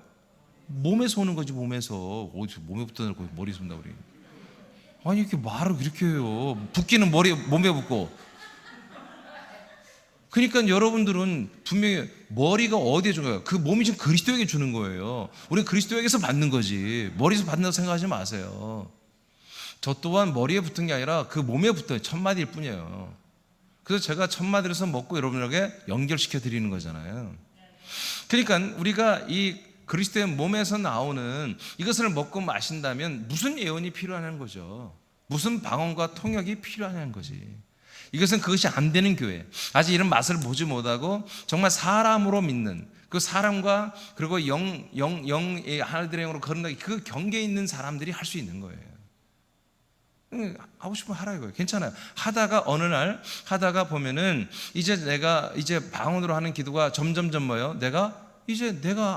몸에서 오는 거지. 몸에서. 어디서 몸에 붙어놓고 머리에서 온다고 그래요? 아니 이렇게 말을 그렇게 해요. 붓기는 몸에 붙고. 그러니까 여러분들은 분명히 머리가 어디에 준 거예요? 그 몸이 지금 그리스도에게 주는 거예요. 우리는 그리스도에게서 받는 거지, 머리에서 받는다고 생각하지 마세요. 저 또한 머리에 붙은 게 아니라 그 몸에 붙은 천마디일 뿐이에요. 그래서 제가 천마디로서 먹고 여러분에게 연결시켜 드리는 거잖아요. 그러니까 우리가 이 그리스도의 몸에서 나오는 이것을 먹고 마신다면 무슨 예언이 필요하냐는 거죠. 무슨 방언과 통역이 필요하냐는 거지. 이것은 그것이 안 되는 교회, 아직 이런 맛을 보지 못하고 정말 믿는 그 사람과 그리고 영의 하나님의 영으로 거듭나기, 그 경계에 있는 사람들이 할 수 있는 거예요. 하고 싶으면 하라 이거예요. 괜찮아요. 하다가 어느 날 하다가 보면은 이제 내가 이제 방언으로 하는 기도가 점점점 뭐예요? 내가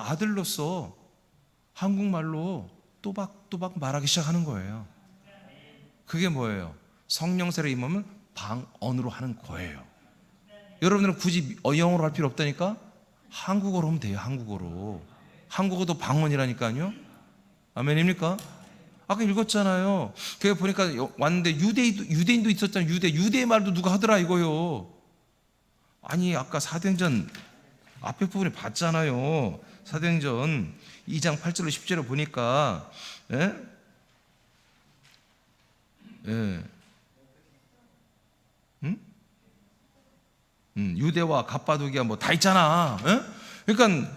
아들로서 한국말로 또박또박 말하기 시작하는 거예요. 그게 뭐예요? 성령 세례 임하면 방언으로 하는 거예요. 여러분들은 굳이 영어로 할 필요 없다니까? 한국어로 하면 돼요. 한국어도 방언이라니까요. 아멘입니까? 아까 읽었잖아요. 그게 보니까 왔는데 유대인도 있었잖아요. 유대의 말도 누가 하더라 이거요. 아니 아까 사도행전 앞에 부분에 봤잖아요. 사도행전 2장 8절로 10절을 보니까 유대와 갑바도기야 뭐 다 있잖아. 그러니까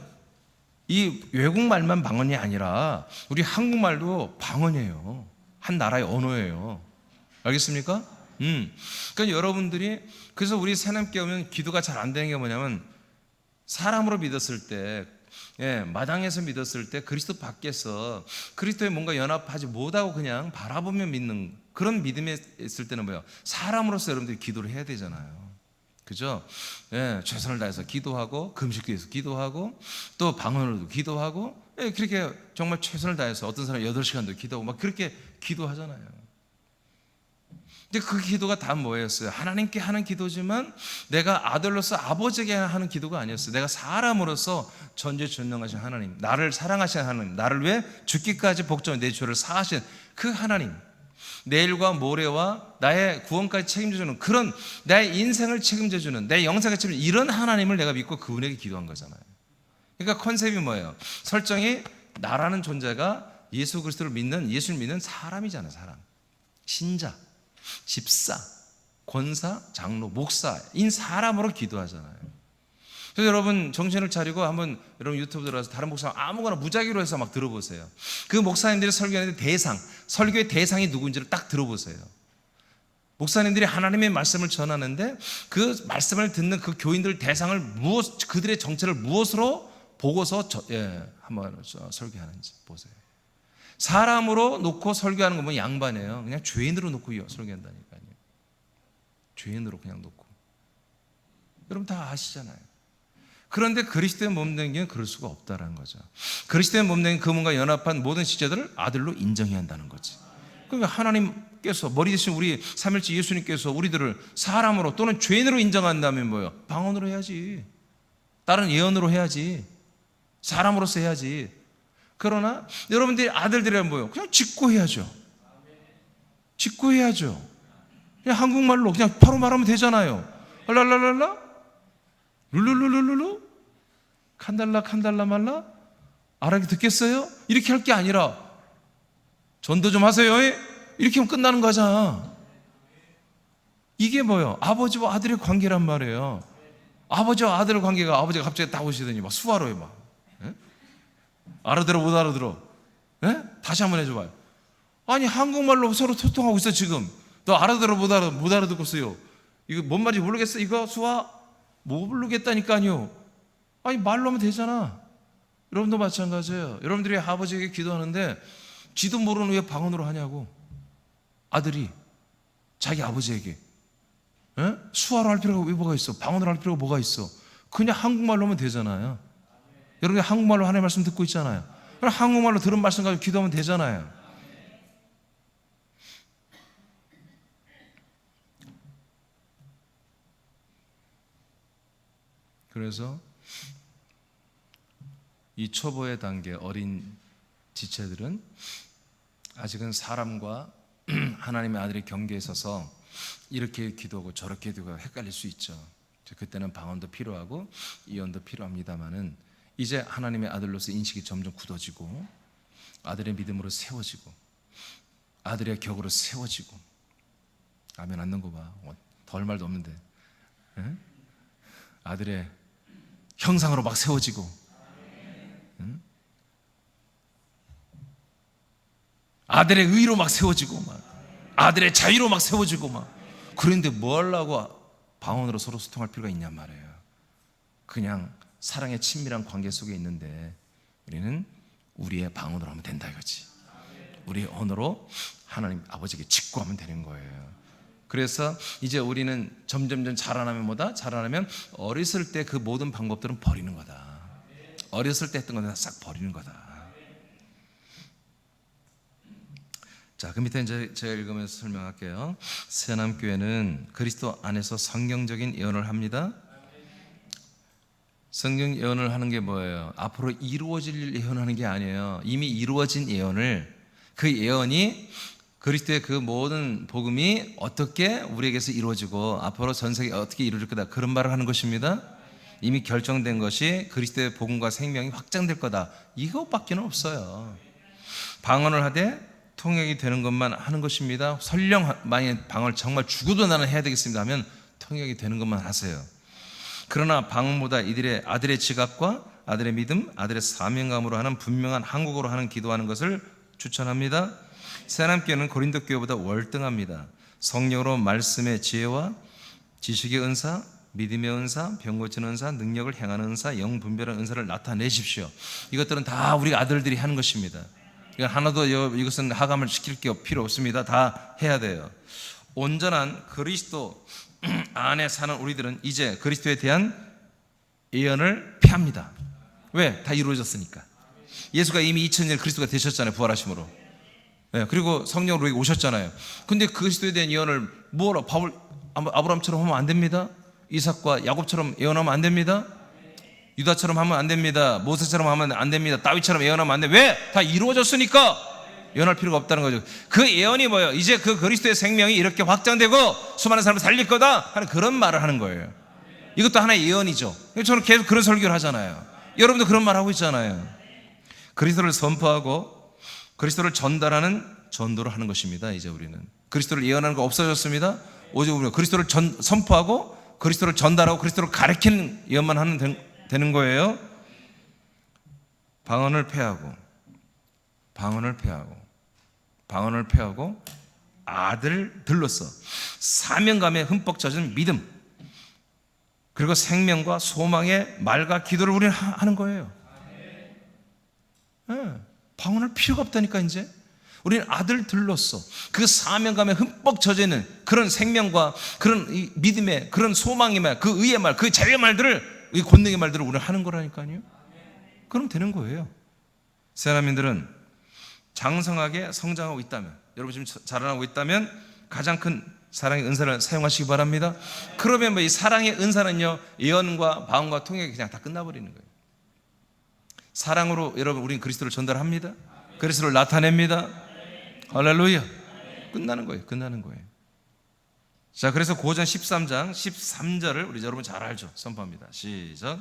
이 외국말만 방언이 아니라 우리 한국말도 방언이에요. 한 나라의 언어예요. 알겠습니까? 그러니까 여러분들이, 그래서 우리 새남께 오면 기도가 잘 안 되는 게 뭐냐면, 사람으로 믿었을 때, 마당에서 믿었을 때 그리스도 밖에서 그리스도에 뭔가 연합하지 못하고 그냥 바라보며 믿는 그런 믿음에 있을 때는 뭐예요? 사람으로서 여러분들이 기도를 해야 되잖아요. 그죠? 최선을 다해서 기도하고, 금식해서 기도하고, 또 방언으로도 기도하고, 그렇게 정말 최선을 다해서 어떤 사람은 8시간도 기도하고 막 그렇게 기도하잖아요. 근데 그 기도가 다 뭐였어요? 하나님께 하는 기도지만 내가 아들로서 아버지에게 하는 기도가 아니었어요. 내가 사람으로서 전지전능하신 하나님, 나를 사랑하시는 하나님, 나를 위해 죽기까지 복종해 내 죄를 사하신 그 하나님, 내일과 모레와 나의 구원까지 책임져주는, 그런 나의 인생을 책임져주는, 내 영생을 책임져주는 이런 하나님을 내가 믿고 그분에게 기도한 거잖아요. 그러니까 컨셉이 뭐예요? 설정이 나라는 존재가 예수 그리스도를 믿는, 예수를 믿는 사람이잖아요. 사람, 신자, 집사, 권사, 장로, 목사인 사람으로 기도하잖아요. 그래서 여러분 정신을 차리고 한번 여러분 유튜브 들어가서 다른 목사 아무거나 무작위로 해서 막 들어보세요. 그 목사님들이 설교하는 설교의 대상이 누구인지를 딱 들어보세요. 목사님들이 하나님의 말씀을 전하는데 그 말씀을 듣는 그 교인들 대상을 그들의 정체를 무엇으로 보고서 한번 설교하는지 보세요. 사람으로 놓고 설교하는 건 뭐 양반이에요. 그냥 죄인으로 놓고 설교한다니까요. 죄인으로 그냥 놓고. 여러분 다 아시잖아요. 그런데 그리스도의 몸된 게 그럴 수가 없다는 거죠. 그리스도의 몸된 그분과 연합한 모든 지체들을 아들로 인정해야 한다는 거지. 그러니까 하나님께서, 머리 대신 우리 삼일째 예수님께서 우리들을 사람으로 또는 죄인으로 인정한다면 뭐예요? 방언으로 해야지. 다른 예언으로 해야지. 사람으로서 해야지. 그러나 여러분들이 아들들이란 뭐예요? 그냥 직구해야죠. 직구해야죠. 그냥 한국말로 그냥 바로 말하면 되잖아요. 랄랄랄라, 룰루루루루, 칸달라 말라, 알아듣 듣겠어요? 이렇게 할 게 아니라 전도 좀 하세요. 이렇게 하면 끝나는 거잖아. 이게 뭐예요? 아버지와 아들의 관계란 말이에요. 아버지와 아들의 관계가, 아버지가 갑자기 딱 오시더니 막 수화로에 막 알아들어 못 알아들어? 다시 한번 해줘봐요. 아니 한국말로 서로 소통하고 있어 지금. 너 알아들어 못 알아듣겠어요? 이거 뭔 말인지 모르겠어? 이거 수화 못 모르겠다니까요. 아니 말로 하면 되잖아. 여러분도 마찬가지예요. 여러분들이 아버지에게 기도하는데 지도 모르는 왜 방언으로 하냐고. 아들이 자기 아버지에게. 수화로 할 필요가 왜 뭐가 있어? 방언을 할 필요가 뭐가 있어? 그냥 한국말로 하면 되잖아요. 여러분이 한국말로 하나님의 말씀 듣고 있잖아요. 그럼 한국말로 들은 말씀 가지고 기도하면 되잖아요. 그래서 이 초보의 단계 어린 지체들은 아직은 사람과 하나님의 아들의 경계에 서서 이렇게 기도하고 저렇게 기도하고 헷갈릴 수 있죠. 그때는 방언도 필요하고 예언도 필요합니다만은 이제 하나님의 아들로서 인식이 점점 굳어지고 아들의 믿음으로 세워지고 아들의 격으로 세워지고. 아멘 안 넣은 거 봐. 더 할 말도 없는데. 아들의 형상으로 막 세워지고. 아들의 의로 막 세워지고 막 아들의 자유로 막 세워지고 막. 그런데 뭐 하려고 방언으로 서로 소통할 필요가 있냔 말이에요. 그냥 사랑의 친밀한 관계 속에 있는데 우리는 우리의 방언으로 하면 된다 이거지. 우리의 언어로 하나님 아버지에게 직구하면 되는 거예요. 그래서 이제 우리는 점점 자라나면 뭐다? 자라나면 어렸을 때 그 모든 방법들은 버리는 거다. 어렸을 때 했던 건 싹 버리는 거다. 자, 그 밑에 이제 제가 읽으면서 설명할게요. 새남교회는 그리스도 안에서 성경적인 예언을 합니다. 성경 예언을 하는 게 뭐예요? 앞으로 이루어질 일 예언하는 게 아니에요. 이미 이루어진 예언을, 그 예언이 그리스도의 그 모든 복음이 어떻게 우리에게서 이루어지고 앞으로 전 세계에 어떻게 이루어질 거다, 그런 말을 하는 것입니다. 이미 결정된 것이 그리스도의 복음과 생명이 확장될 거다, 이것밖에 없어요. 방언을 하되 통역이 되는 것만 하는 것입니다. 설령 만약 방언을 정말 죽어도 나는 해야 되겠습니다 하면 통역이 되는 것만 하세요. 그러나 방언보다 이들의 아들의 지각과 아들의 믿음, 아들의 사명감으로 하는 분명한 한국어로 하는 기도하는 것을 추천합니다. 새남교회는 고린도 교회보다 월등합니다. 성령으로 말씀의 지혜와 지식의 은사, 믿음의 은사, 병 고치는 은사, 능력을 행하는 은사, 영 분별하는 은사를 나타내십시오. 이것들은 다 우리 아들들이 하는 것입니다. 하나도 이것은 하감을 시킬 게 필요 없습니다. 다 해야 돼요. 온전한 그리스도 안에 사는 우리들은 이제 그리스도에 대한 예언을 폐합니다. 왜? 다 이루어졌으니까. 예수가 이미 2000년 그리스도가 되셨잖아요, 부활하심으로. 네, 그리고 성령으로 여기 오셨잖아요. 근데 그리스도에 대한 예언을 뭐라 아브라함처럼 하면 안 됩니다. 이삭과 야곱처럼 예언하면 안 됩니다. 유다처럼 하면 안 됩니다. 모세처럼 하면 안 됩니다. 다윗처럼 예언하면 안 돼. 왜? 다 이루어졌으니까 예언할 필요가 없다는 거죠. 그 예언이 뭐예요? 이제 그 그리스도의 생명이 이렇게 확장되고 수많은 사람을 살릴 거다 하는 그런 말을 하는 거예요. 이것도 하나의 예언이죠. 저는 계속 그런 설교를 하잖아요. 여러분도 그런 말 하고 있잖아요. 그리스도를 선포하고 그리스도를 전달하는 전도를 하는 것입니다. 이제 우리는 그리스도를 예언하는 거 없어졌습니다. 오직 우리가 그리스도를 선포하고 그리스도를 전달하고 그리스도를 가르치는 예언만 하면 되는 거예요. 방언을 폐하고 아들들로서 사명감에 흠뻑 젖은 믿음, 그리고 생명과 소망의 말과 기도를 우리는 하는 거예요. 네, 방언할 필요가 없다니까. 이제 우리는 아들들로서 그 사명감에 흠뻑 젖어 있는 그런 생명과 그런 믿음의 그런 소망의 말, 그 의의 말, 그 자유의 말들을, 이 권능의 말들을 우리는 하는 거라니까요. 그럼 되는 거예요. 새하나민들은 장성하게 성장하고 있다면, 여러분 지금 자라나고 있다면 가장 큰 사랑의 은사를 사용하시기 바랍니다. 그러면 이 사랑의 은사는요, 예언과 방언과 통역이 그냥 다 끝나버리는 거예요. 사랑으로 여러분 우리는 그리스도를 전달합니다. 그리스도를 나타냅니다. 할렐루야. 끝나는 거예요. 자, 그래서 고전 13장 13절을 우리 여러분 잘 알죠? 선포합니다. 시작.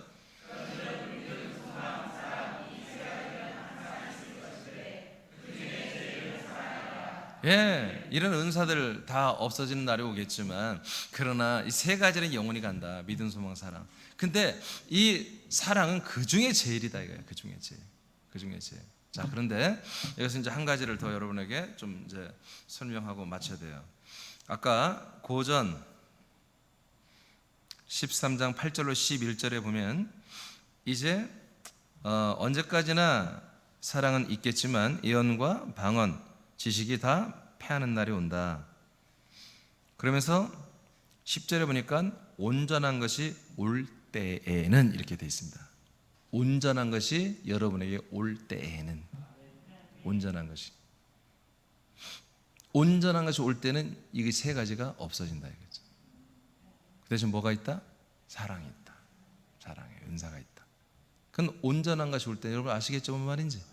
예, 이런 은사들 다 없어지는 날이 오겠지만, 그러나 이 세 가지는 영원히 간다. 믿음, 소망, 사랑. 근데 이 사랑은 그 중에 제일이다 이거예요. 그 중에 제일. 자, 그런데 여기서 이제 한 가지를 더 여러분에게 좀 이제 설명하고 마쳐야 돼요. 아까 고전 13장 8절로 11절에 보면 이제 언제까지나 사랑은 있겠지만 예언과 방언, 지식이 다 패하는 날이 온다. 그러면서 10절에 보니까 온전한 것이 올 때에는 이렇게 되어 있습니다. 온전한 것이 여러분에게 올 때에는, 온전한 것이 올 때는 이게 세 가지가 없어진다 이거죠. 그 대신 뭐가 있다? 사랑이 있다. 사랑의 은사가 있다. 그건 온전한 것이 올 때, 여러분 아시겠죠? 무슨 말인지?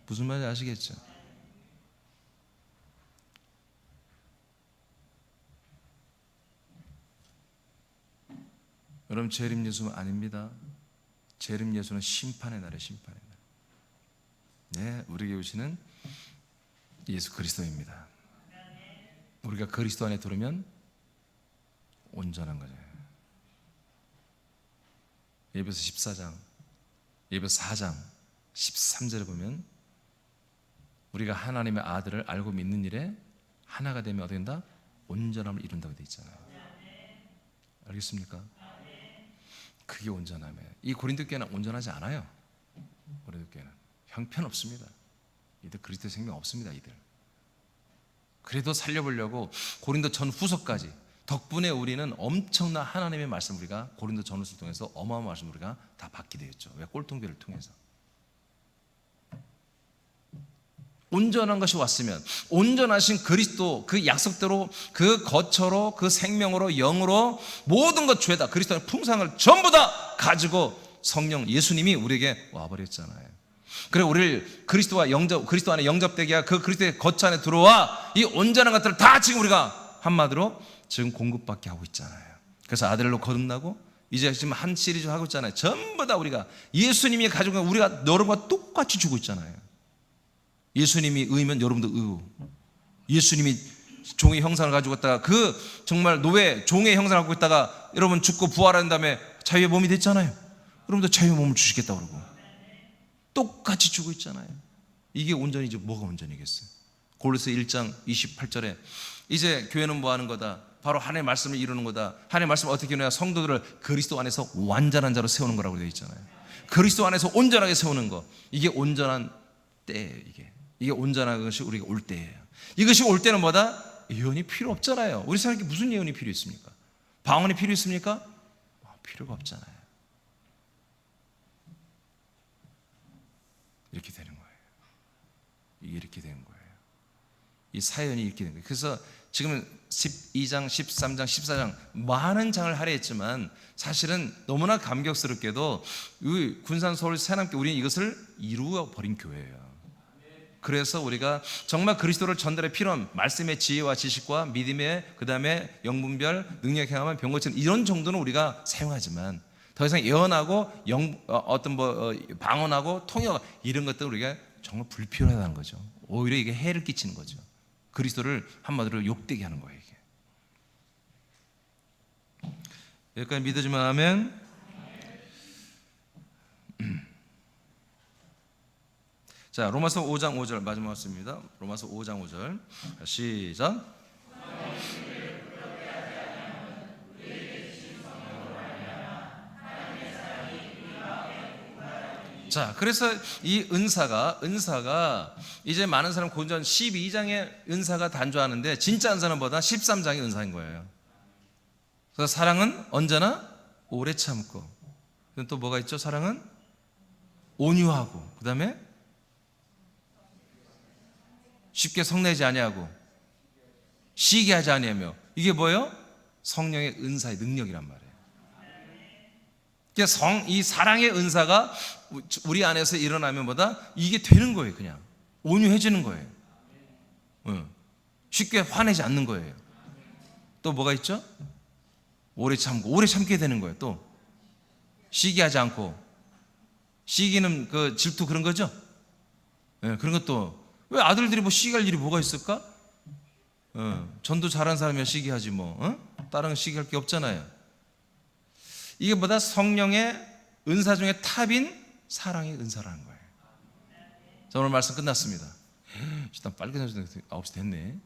무슨 말인지 아시겠죠? 여러분, 재림 예수는 아닙니다. 재림 예수는 심판의 날에, 심판의 날. 네, 우리에게 오시는 예수 그리스도입니다. 우리가 그리스도 안에 들으면 온전한 거죠. 예배서 14장, 예배서 4장 13절에 보면 우리가 하나님의 아들을 알고 믿는 일에 하나가 되면 어떻게 된다? 온전함을 이룬다고 되어 있잖아요. 알겠습니까? 그게 온전함이에요. 이 고린도 교회는 온전하지 않아요. 고린도 교회는 형편없습니다. 이들 그리스도 생명 없습니다. 이들. 그래도 살려보려고 고린도 전후서까지, 덕분에 우리는 엄청난 하나님의 말씀, 우리가 고린도 전후서를 통해서 어마어마한 말씀 우리가 다 받게 되었죠. 왜? 꼴통교를 통해서. 온전한 것이 왔으면 온전하신 그리스도 그 약속대로 그 거처로 그 생명으로 영으로 모든 것 죄다 그리스도의 풍성을 전부 다 가지고 성령 예수님이 우리에게 와버렸잖아요. 그래 우리를 그리스도 안에 영접되게 하여 그 그리스도의 거처 안에 들어와 이 온전한 것들을 다 지금 우리가 한마디로 지금 공급받게 하고 있잖아요. 그래서 아들로 거듭나고 이제 지금 한 시리즈 하고 있잖아요. 전부 다 우리가 예수님이 가지고 우리가 여러분과 똑같이 주고 있잖아요. 예수님이 의면 여러분도 의고, 예수님이 종의 형상을 가지고 있다가 그 정말 노예 종의 형상을 갖고 있다가 여러분 죽고 부활한 다음에 자유의 몸이 됐잖아요. 여러분도 자유의 몸을 주시겠다고 그러고 똑같이 주고 있잖아요. 이게 온전이지 뭐가 온전이겠어요? 골로새 1장 28절에 이제 교회는 뭐 하는 거다? 바로 하나님의 말씀을 이루는 거다. 하나님의 말씀을 어떻게 이루냐? 성도들을 그리스도 안에서 완전한 자로 세우는 거라고 되어 있잖아요. 그리스도 안에서 온전하게 세우는 거, 이게 온전한 때예요. 이게 온전한 것이 우리가 올 때예요. 이것이 올 때는 뭐다? 예언이 필요 없잖아요. 우리 사람에게 무슨 예언이 필요 있습니까? 방언이 필요 있습니까? 필요가 없잖아요. 이렇게 되는 거예요. 이게 이렇게 되는 거예요. 이 사연이 이렇게 된 거예요. 그래서 지금은 12장, 13장, 14장 많은 장을 할애했지만 사실은 너무나 감격스럽게도 군산 서울 새남교 우리는 이것을 이루어 버린 교회예요. 그래서 우리가 정말 그리스도를 전달에 필요한 말씀의 지혜와 지식과 믿음의 그다음에 영분별 능력 행함은 병 고치는 이런 정도는 우리가 사용하지만 더 이상 예언하고 방언하고 통역 이런 것들 우리가 정말 불필요하다는 거죠. 오히려 이게 해를 끼치는 거죠. 그리스도를 한마디로 욕되게 하는 거예요. 이게. 여기까지 믿어주면 아멘. 자, 로마서 5장 5절 마지막 말씀입니다. 로마서 5장 5절 시작. 자, 그래서 이 은사가 이제 많은 사람 고전 12장의 은사가 단조하는데 진짜 은사는 보다 13장의 은사인 거예요. 그래서 사랑은 언제나 오래 참고, 또 뭐가 있죠? 사랑은 온유하고, 그 다음에 쉽게 성내지 아니하고 시기하지 아니하며, 이게 뭐예요? 성령의 은사의 능력이란 말이에요. 이 사랑의 은사가 우리 안에서 일어나면 뭐다? 이게 되는 거예요. 그냥 온유해지는 거예요. 쉽게 화내지 않는 거예요. 또 뭐가 있죠? 오래 참게 되는 거예요. 또 시기하지 않고, 시기는 그 질투 그런 거죠. 그런 것도 왜 아들들이 뭐 시기할 일이 뭐가 있을까? 전도 잘한 사람이야 시기하지 뭐. 다른 시기할 게 없잖아요. 이게 뭐다? 성령의 은사 중에 탑인 사랑의 은사라는 거예요. 자, 오늘 말씀 끝났습니다. 일단 빨리 끝나서 9시 됐네.